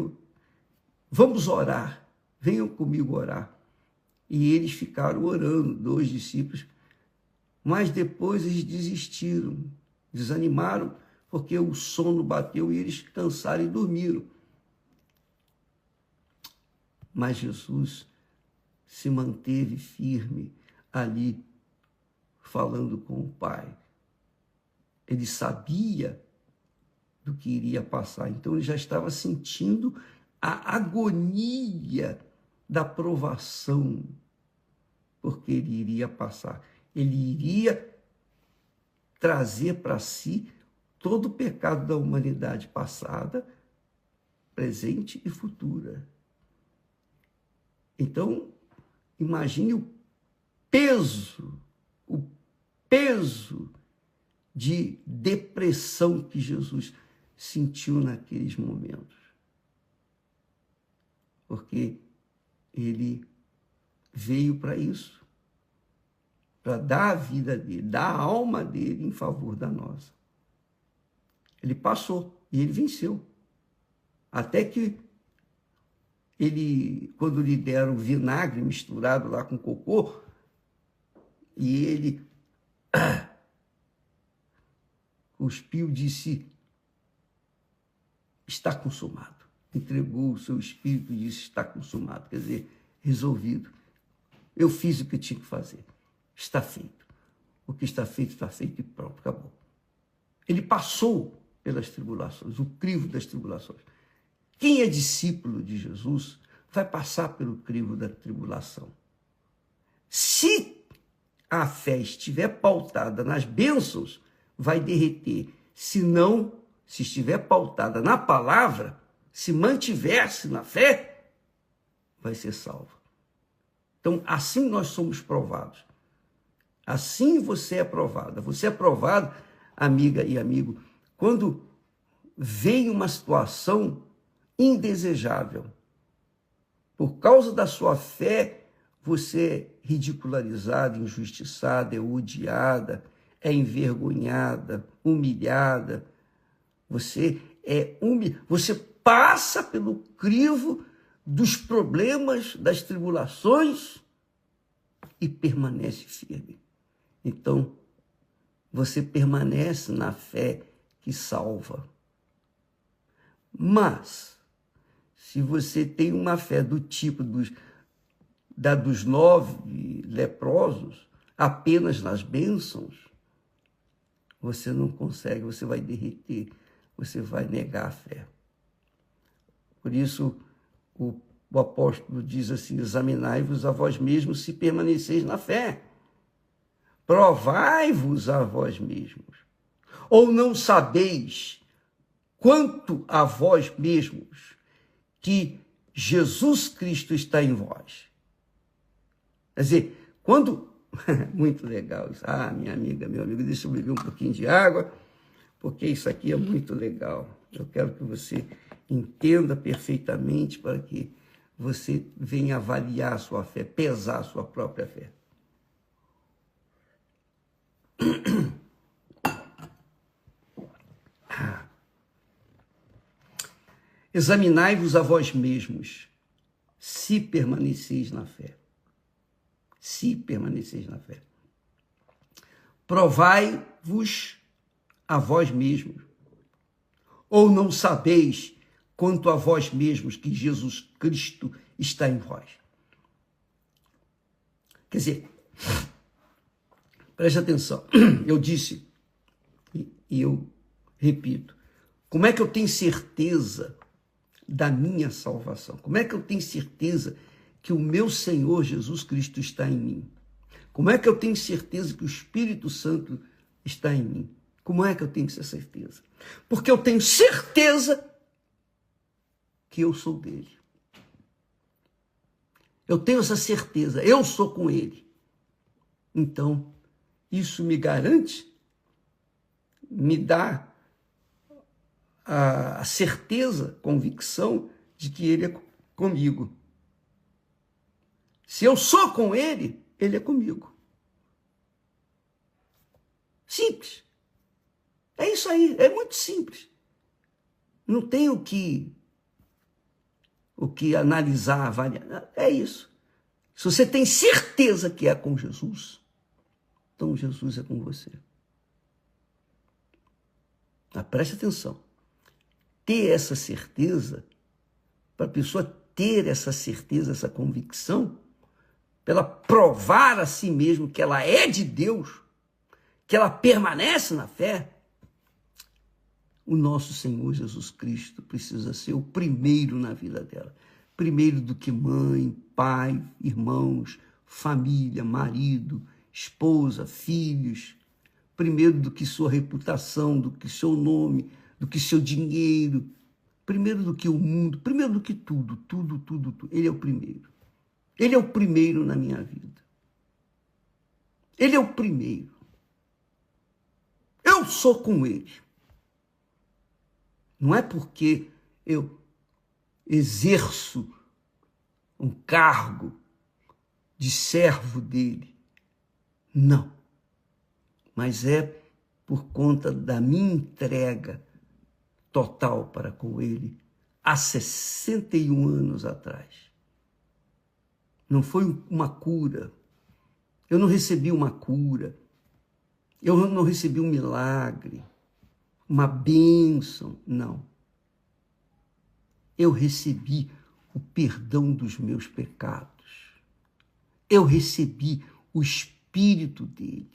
vamos orar, venham comigo orar. E eles ficaram orando, 2 discípulos, mas depois eles desistiram, desanimaram, porque o sono bateu e eles cansaram e dormiram. Mas Jesus se manteve firme ali, falando com o Pai. Ele sabia do que iria passar, então ele já estava sentindo a agonia da provação, porque ele iria passar. Ele iria trazer para si todo o pecado da humanidade passada, presente e futura. Então, imagine o peso de depressão que Jesus sentiu naqueles momentos. Porque ele veio para isso, para dar a vida dele, dar a alma dele em favor da nossa. Ele passou e ele venceu. Até que ele, quando lhe deram vinagre misturado lá com cocô, e ele cuspiu, disse, está consumado. Entregou o seu espírito e disse, está consumado. Quer dizer, resolvido. Eu fiz o que eu tinha que fazer. Está feito. O que está feito e pronto, acabou. Ele passou pelas tribulações, o crivo das tribulações. Quem é discípulo de Jesus vai passar pelo crivo da tribulação. Se a fé estiver pautada nas bênçãos, vai derreter. Se não, se estiver pautada na palavra, se mantiver-se na fé, vai ser salvo. Então, assim nós somos provados. Assim você é provada. Você é provado, amiga e amigo, quando vem uma situação indesejável. Por causa da sua fé, você é ridicularizada, injustiçada, é odiada, é envergonhada, humilhada. Você você passa pelo crivo dos problemas, das tribulações e permanece firme. Então, você permanece na fé que salva. Mas, se você tem uma fé do tipo dos 9 leprosos, apenas nas bênçãos, você não consegue, você vai derreter, você vai negar a fé. Por isso, o apóstolo diz assim, examinai-vos a vós mesmos se permaneceis na fé. Provai-vos a vós mesmos. Ou não sabeis quanto a vós mesmos que Jesus Cristo está em vós. Quer dizer, quando... Muito legal isso. Ah, minha amiga, meu amigo, deixa eu beber um pouquinho de água, porque isso aqui é muito legal. Eu quero que você entenda perfeitamente para que você venha avaliar a sua fé, pesar a sua própria fé. Examinai-vos a vós mesmos, se permaneceis na fé. Se permaneceis na fé. Provai-vos a vós mesmos. Ou não sabeis quanto a vós mesmos que Jesus Cristo está em vós? Quer dizer, preste atenção, eu disse, e eu repito, como é que eu tenho certeza da minha salvação? Como é que eu tenho certeza que o meu Senhor Jesus Cristo está em mim? Como é que eu tenho certeza que o Espírito Santo está em mim? Como é que eu tenho essa certeza? Porque eu tenho certeza que eu sou dele. Eu tenho essa certeza, eu sou com ele. Então, isso me garante, me dá a certeza, convicção de que ele é comigo. Se eu sou com ele, ele é comigo. Simples. É isso aí, é muito simples. Não tem o que analisar, avaliar. É isso. Se você tem certeza que é com Jesus, então Jesus é com você. Mas preste atenção. Ter essa certeza, para a pessoa ter essa certeza, essa convicção, para ela provar a si mesma que ela é de Deus, que ela permanece na fé, o nosso Senhor Jesus Cristo precisa ser o primeiro na vida dela. Primeiro do que mãe, pai, irmãos, família, marido, esposa, filhos. Primeiro do que sua reputação, do que seu nome, do que seu dinheiro. Primeiro do que o mundo, primeiro do que tudo. Ele é o primeiro. Ele é o primeiro na minha vida. Ele é o primeiro. Eu sou com ele. Não é porque eu exerço um cargo de servo dele. Não. Mas é por conta da minha entrega total para com ele há 61 anos atrás. Não foi uma cura. Eu não recebi uma cura. Eu não recebi um milagre, uma bênção. Não. Eu recebi o perdão dos meus pecados. Eu recebi o Espírito dele.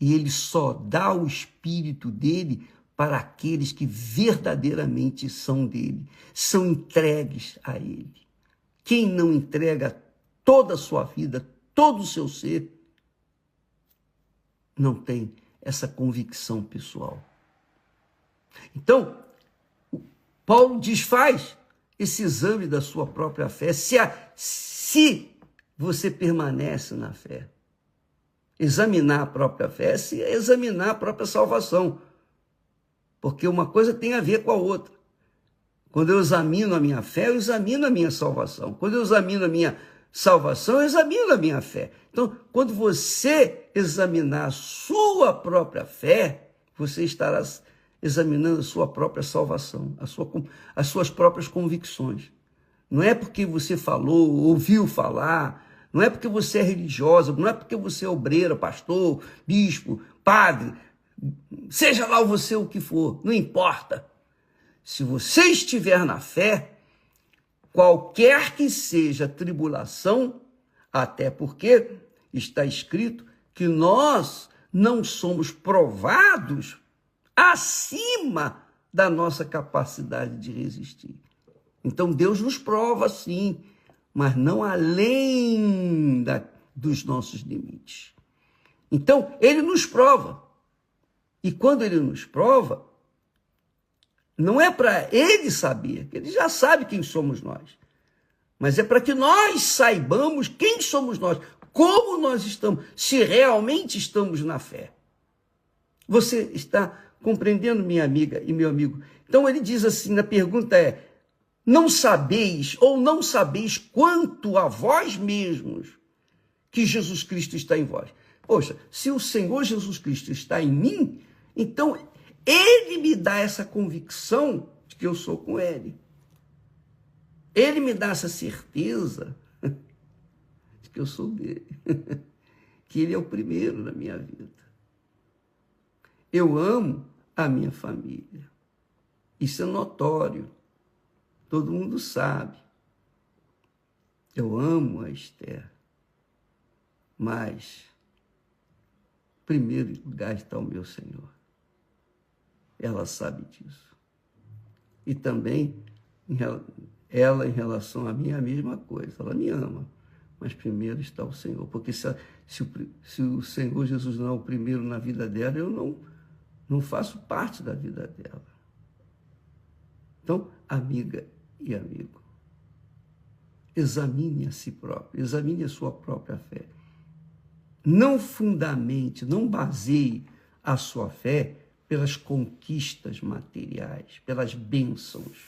E ele só dá o Espírito dele para aqueles que verdadeiramente são dele, são entregues a ele. Quem não entrega toda a sua vida, todo o seu ser, não tem essa convicção pessoal. Então, Paulo desfaz esse exame da sua própria fé, se você permanece na fé. Examinar a própria fé é examinar a própria salvação, porque uma coisa tem a ver com a outra. Quando eu examino a minha fé, eu examino a minha salvação. Quando eu examino a minha salvação, eu examino a minha fé. Então, quando você examinar a sua própria fé, você estará examinando a sua própria salvação, as suas próprias convicções. Não é porque você falou, ouviu falar, não é porque você é religiosa, não é porque você é obreira, pastor, bispo, padre, seja lá você o que for, não importa. Se você estiver na fé, qualquer que seja a tribulação, até porque está escrito que nós não somos provados acima da nossa capacidade de resistir. Então Deus nos prova sim, mas não além dos nossos limites. Então ele nos prova. E quando ele nos prova, Não é para ele saber, ele já sabe quem somos nós. Mas é para que nós saibamos quem somos nós, como nós estamos, se realmente estamos na fé. Você está compreendendo, minha amiga e meu amigo? Então ele diz assim, a pergunta é, não sabeis ou não sabeis quanto a vós mesmos que Jesus Cristo está em vós. Poxa, se o Senhor Jesus Cristo está em mim, então ele me dá essa convicção de que eu sou com ele. Ele me dá essa certeza de que eu sou dele, que ele é o primeiro na minha vida. Eu amo a minha família. Isso é notório. Todo mundo sabe. Eu amo a Esther. Mas, em primeiro lugar está o meu Senhor. Ela sabe disso. E também, ela em relação a mim é a mesma coisa. Ela me ama. Mas primeiro está o Senhor. Porque se o Senhor Jesus não é o primeiro na vida dela, eu não faço parte da vida dela. Então, amiga e amigo, examine a si próprio, examine a sua própria fé. Não fundamente, não baseie a sua fé pelas conquistas materiais, pelas bênçãos.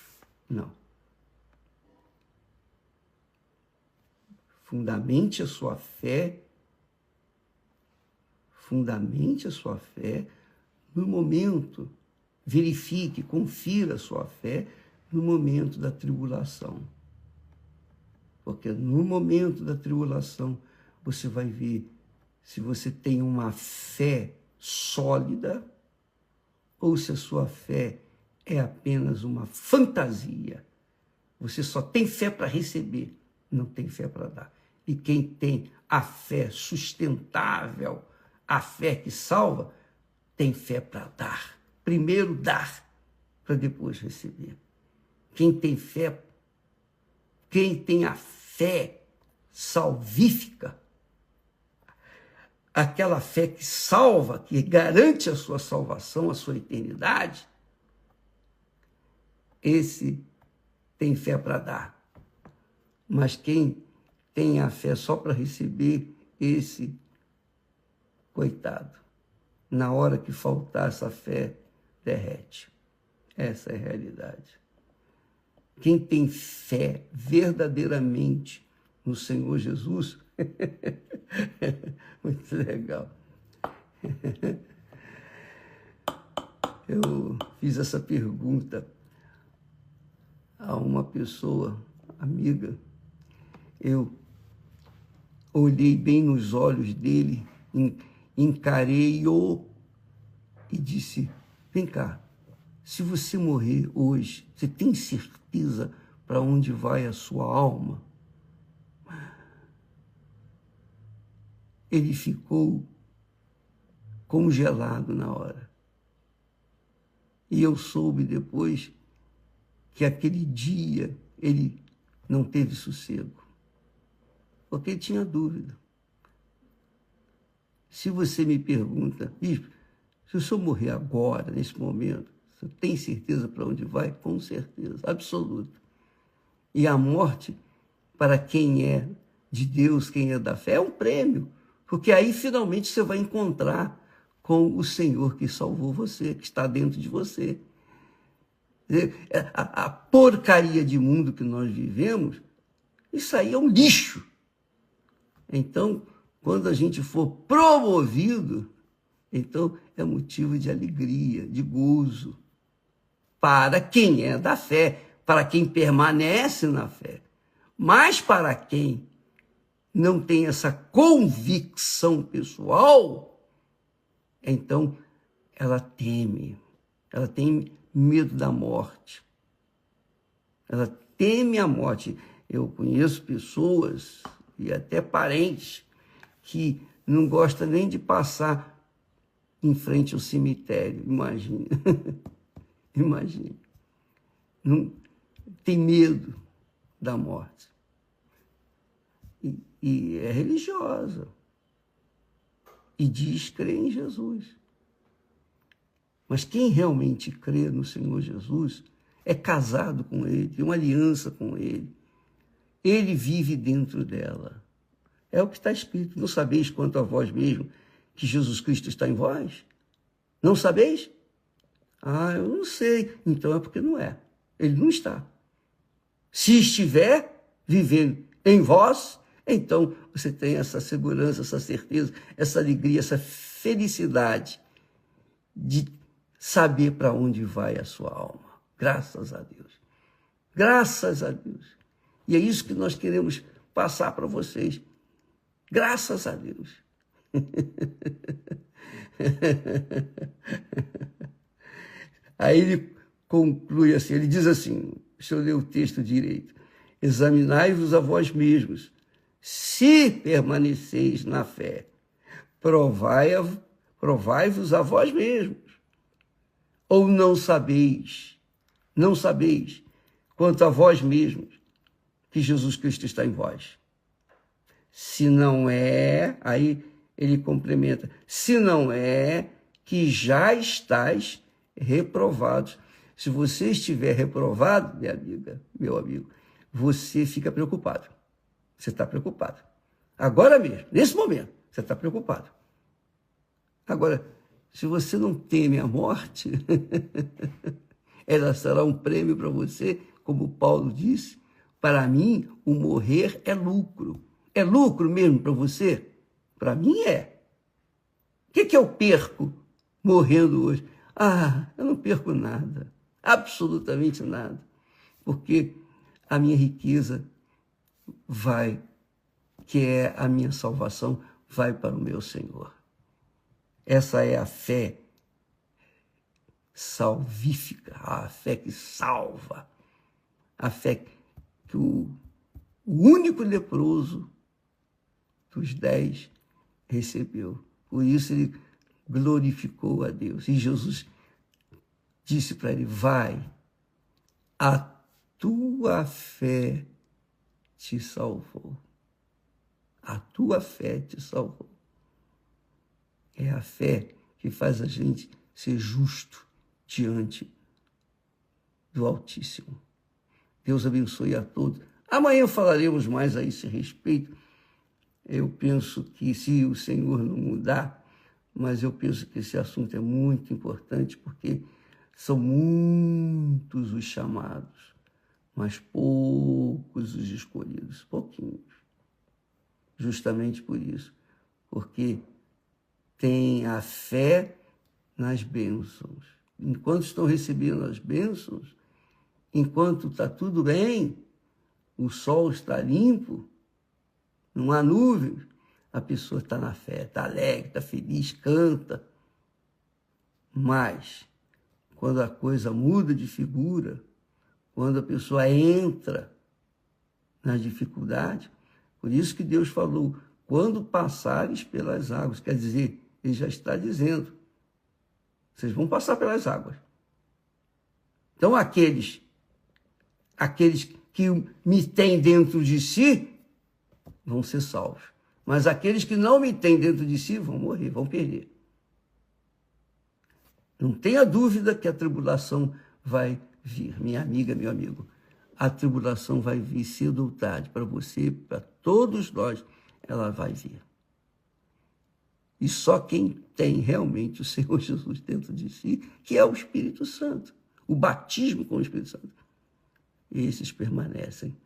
Não. Fundamente a sua fé no momento, verifique, confira a sua fé no momento da tribulação. Porque no momento da tribulação, você vai ver se você tem uma fé sólida ou se a sua fé é apenas uma fantasia. Você só tem fé para receber, não tem fé para dar. E quem tem a fé sustentável, a fé que salva, tem fé para dar. Primeiro dar, para depois receber. Quem tem fé, quem tem a fé salvífica, aquela fé que salva, que garante a sua salvação, a sua eternidade, esse tem fé para dar. Mas quem tem a fé só para receber, esse, coitado, na hora que faltar essa fé, derrete. Essa é a realidade. Quem tem fé verdadeiramente no Senhor Jesus, muito legal. Eu fiz essa pergunta a uma pessoa, amiga. Eu olhei bem nos olhos dele, encarei-o e disse, vem cá, se você morrer hoje, você tem certeza para onde vai a sua alma? Ele ficou congelado na hora. E eu soube depois que aquele dia ele não teve sossego, porque ele tinha dúvida. Se você me pergunta, bispo, se o senhor morrer agora, nesse momento, você tem certeza para onde vai? Com certeza, absoluta. E a morte, para quem é de Deus, quem é da fé, é um prêmio, porque aí finalmente você vai encontrar com o Senhor que salvou você, que está dentro de você. A porcaria de mundo que nós vivemos, isso aí é um lixo. Então, quando a gente for promovido, então é motivo de alegria, de gozo, para quem é da fé, para quem permanece na fé. Mas para quem não tem essa convicção pessoal, então ela tem medo da morte. Ela teme a morte. Eu conheço pessoas, e até parentes, que não gostam nem de passar em frente ao cemitério, imagina. Imagina. Não, tem medo da morte. E é religiosa. E diz crer em Jesus. Mas quem realmente crê no Senhor Jesus é casado com Ele, tem uma aliança com Ele. Ele vive dentro dela. É o que está escrito. Não sabeis quanto a vós mesmo que Jesus Cristo está em vós? Não sabeis? Ah, eu não sei. Então é porque não é. Ele não está. Se estiver vivendo em vós, então você tem essa segurança, essa certeza, essa alegria, essa felicidade de saber para onde vai a sua alma. Graças a Deus. Graças a Deus. E é isso que nós queremos passar para vocês. Graças a Deus. Aí ele conclui assim, ele diz assim, deixa eu ler o texto direito. Examinai-vos a vós mesmos, se permaneceis na fé. Provai-vos a vós mesmos. Ou não sabeis quanto a vós mesmos, que Jesus Cristo está em vós. Se não é, aí ele complementa, se não é que já estáis reprovados. Se você estiver reprovado, minha amiga, meu amigo, você fica preocupado. Você está preocupado. Agora mesmo, nesse momento, você está preocupado. Agora, se você não teme a morte, ela será um prêmio para você, como Paulo disse. Para mim, o morrer é lucro. É lucro mesmo para você? Para mim é. O que eu perco morrendo hoje? Ah, eu não perco nada. Absolutamente nada. Porque a minha riqueza vai, que é a minha salvação, vai para o meu Senhor. Essa é a fé salvífica, a fé que salva, a fé que o único leproso dos 10 recebeu. Por isso ele glorificou a Deus. E Jesus disse para ele, vai, a tua fé te salvou. A tua fé te salvou. É a fé que faz a gente ser justo diante do Altíssimo. Deus abençoe a todos. Amanhã falaremos mais a esse respeito. Eu penso que se o Senhor não mudar, mas eu penso que esse assunto é muito importante, porque são muitos os chamados, mas poucos os escolhidos, pouquinhos. Justamente por isso, porque tem a fé nas bênçãos. Enquanto estão recebendo as bênçãos, enquanto está tudo bem, o sol está limpo, não há nuvens, a pessoa está na fé, está alegre, está feliz, canta. Mas, quando a coisa muda de figura, quando a pessoa entra na dificuldade, por isso que Deus falou, quando passares pelas águas, quer dizer, ele já está dizendo, vocês vão passar pelas águas. Então, aqueles que me têm dentro de si vão ser salvos. Mas aqueles que não me têm dentro de si vão morrer, vão perder. Não tenha dúvida que a tribulação vai vir, minha amiga, meu amigo. A tribulação vai vir cedo ou tarde, para você, para todos nós, ela vai vir. E só quem tem realmente o Senhor Jesus dentro de si, que é o Espírito Santo, o batismo com o Espírito Santo, esses permanecem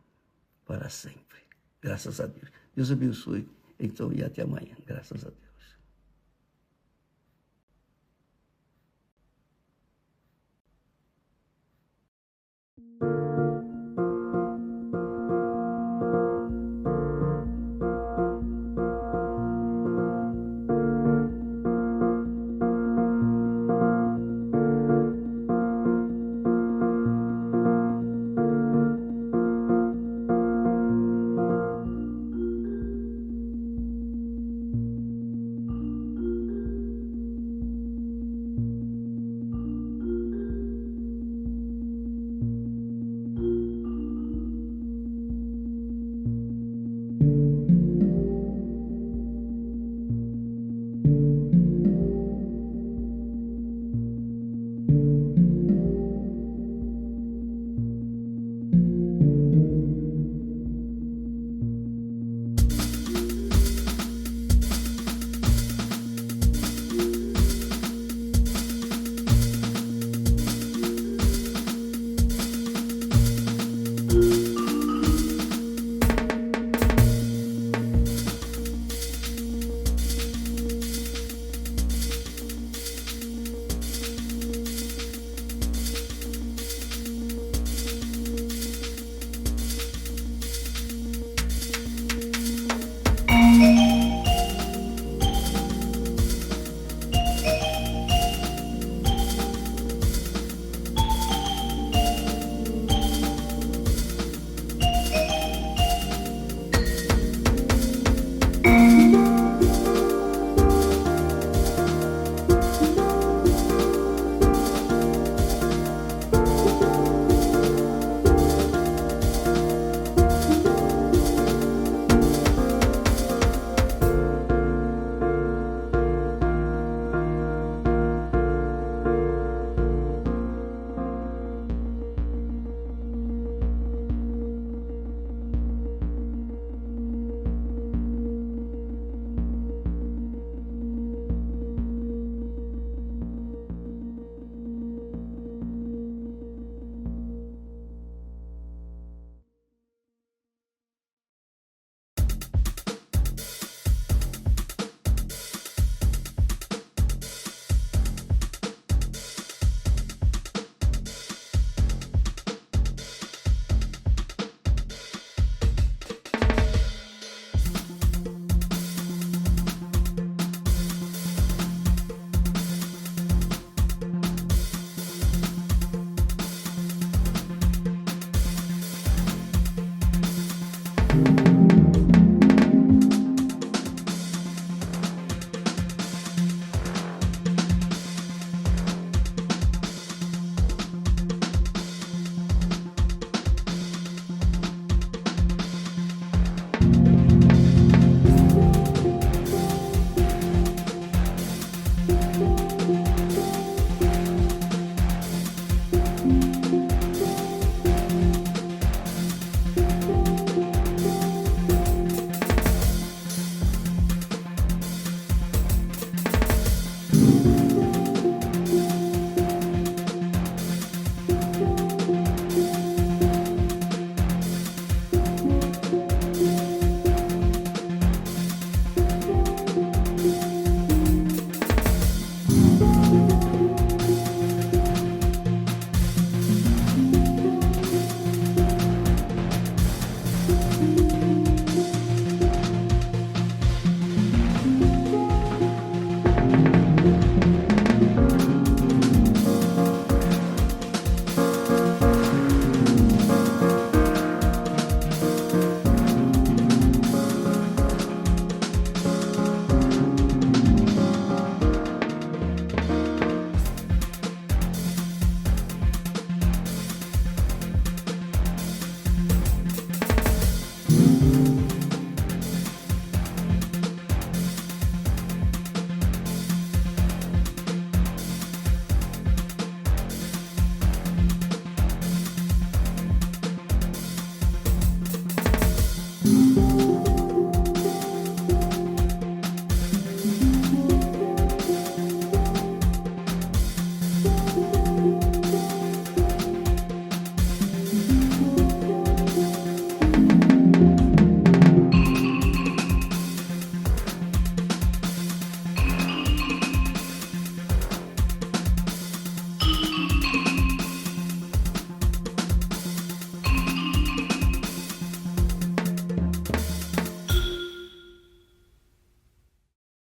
para sempre. Graças a Deus. Deus abençoe, então, e até amanhã. Graças a Deus. Deus.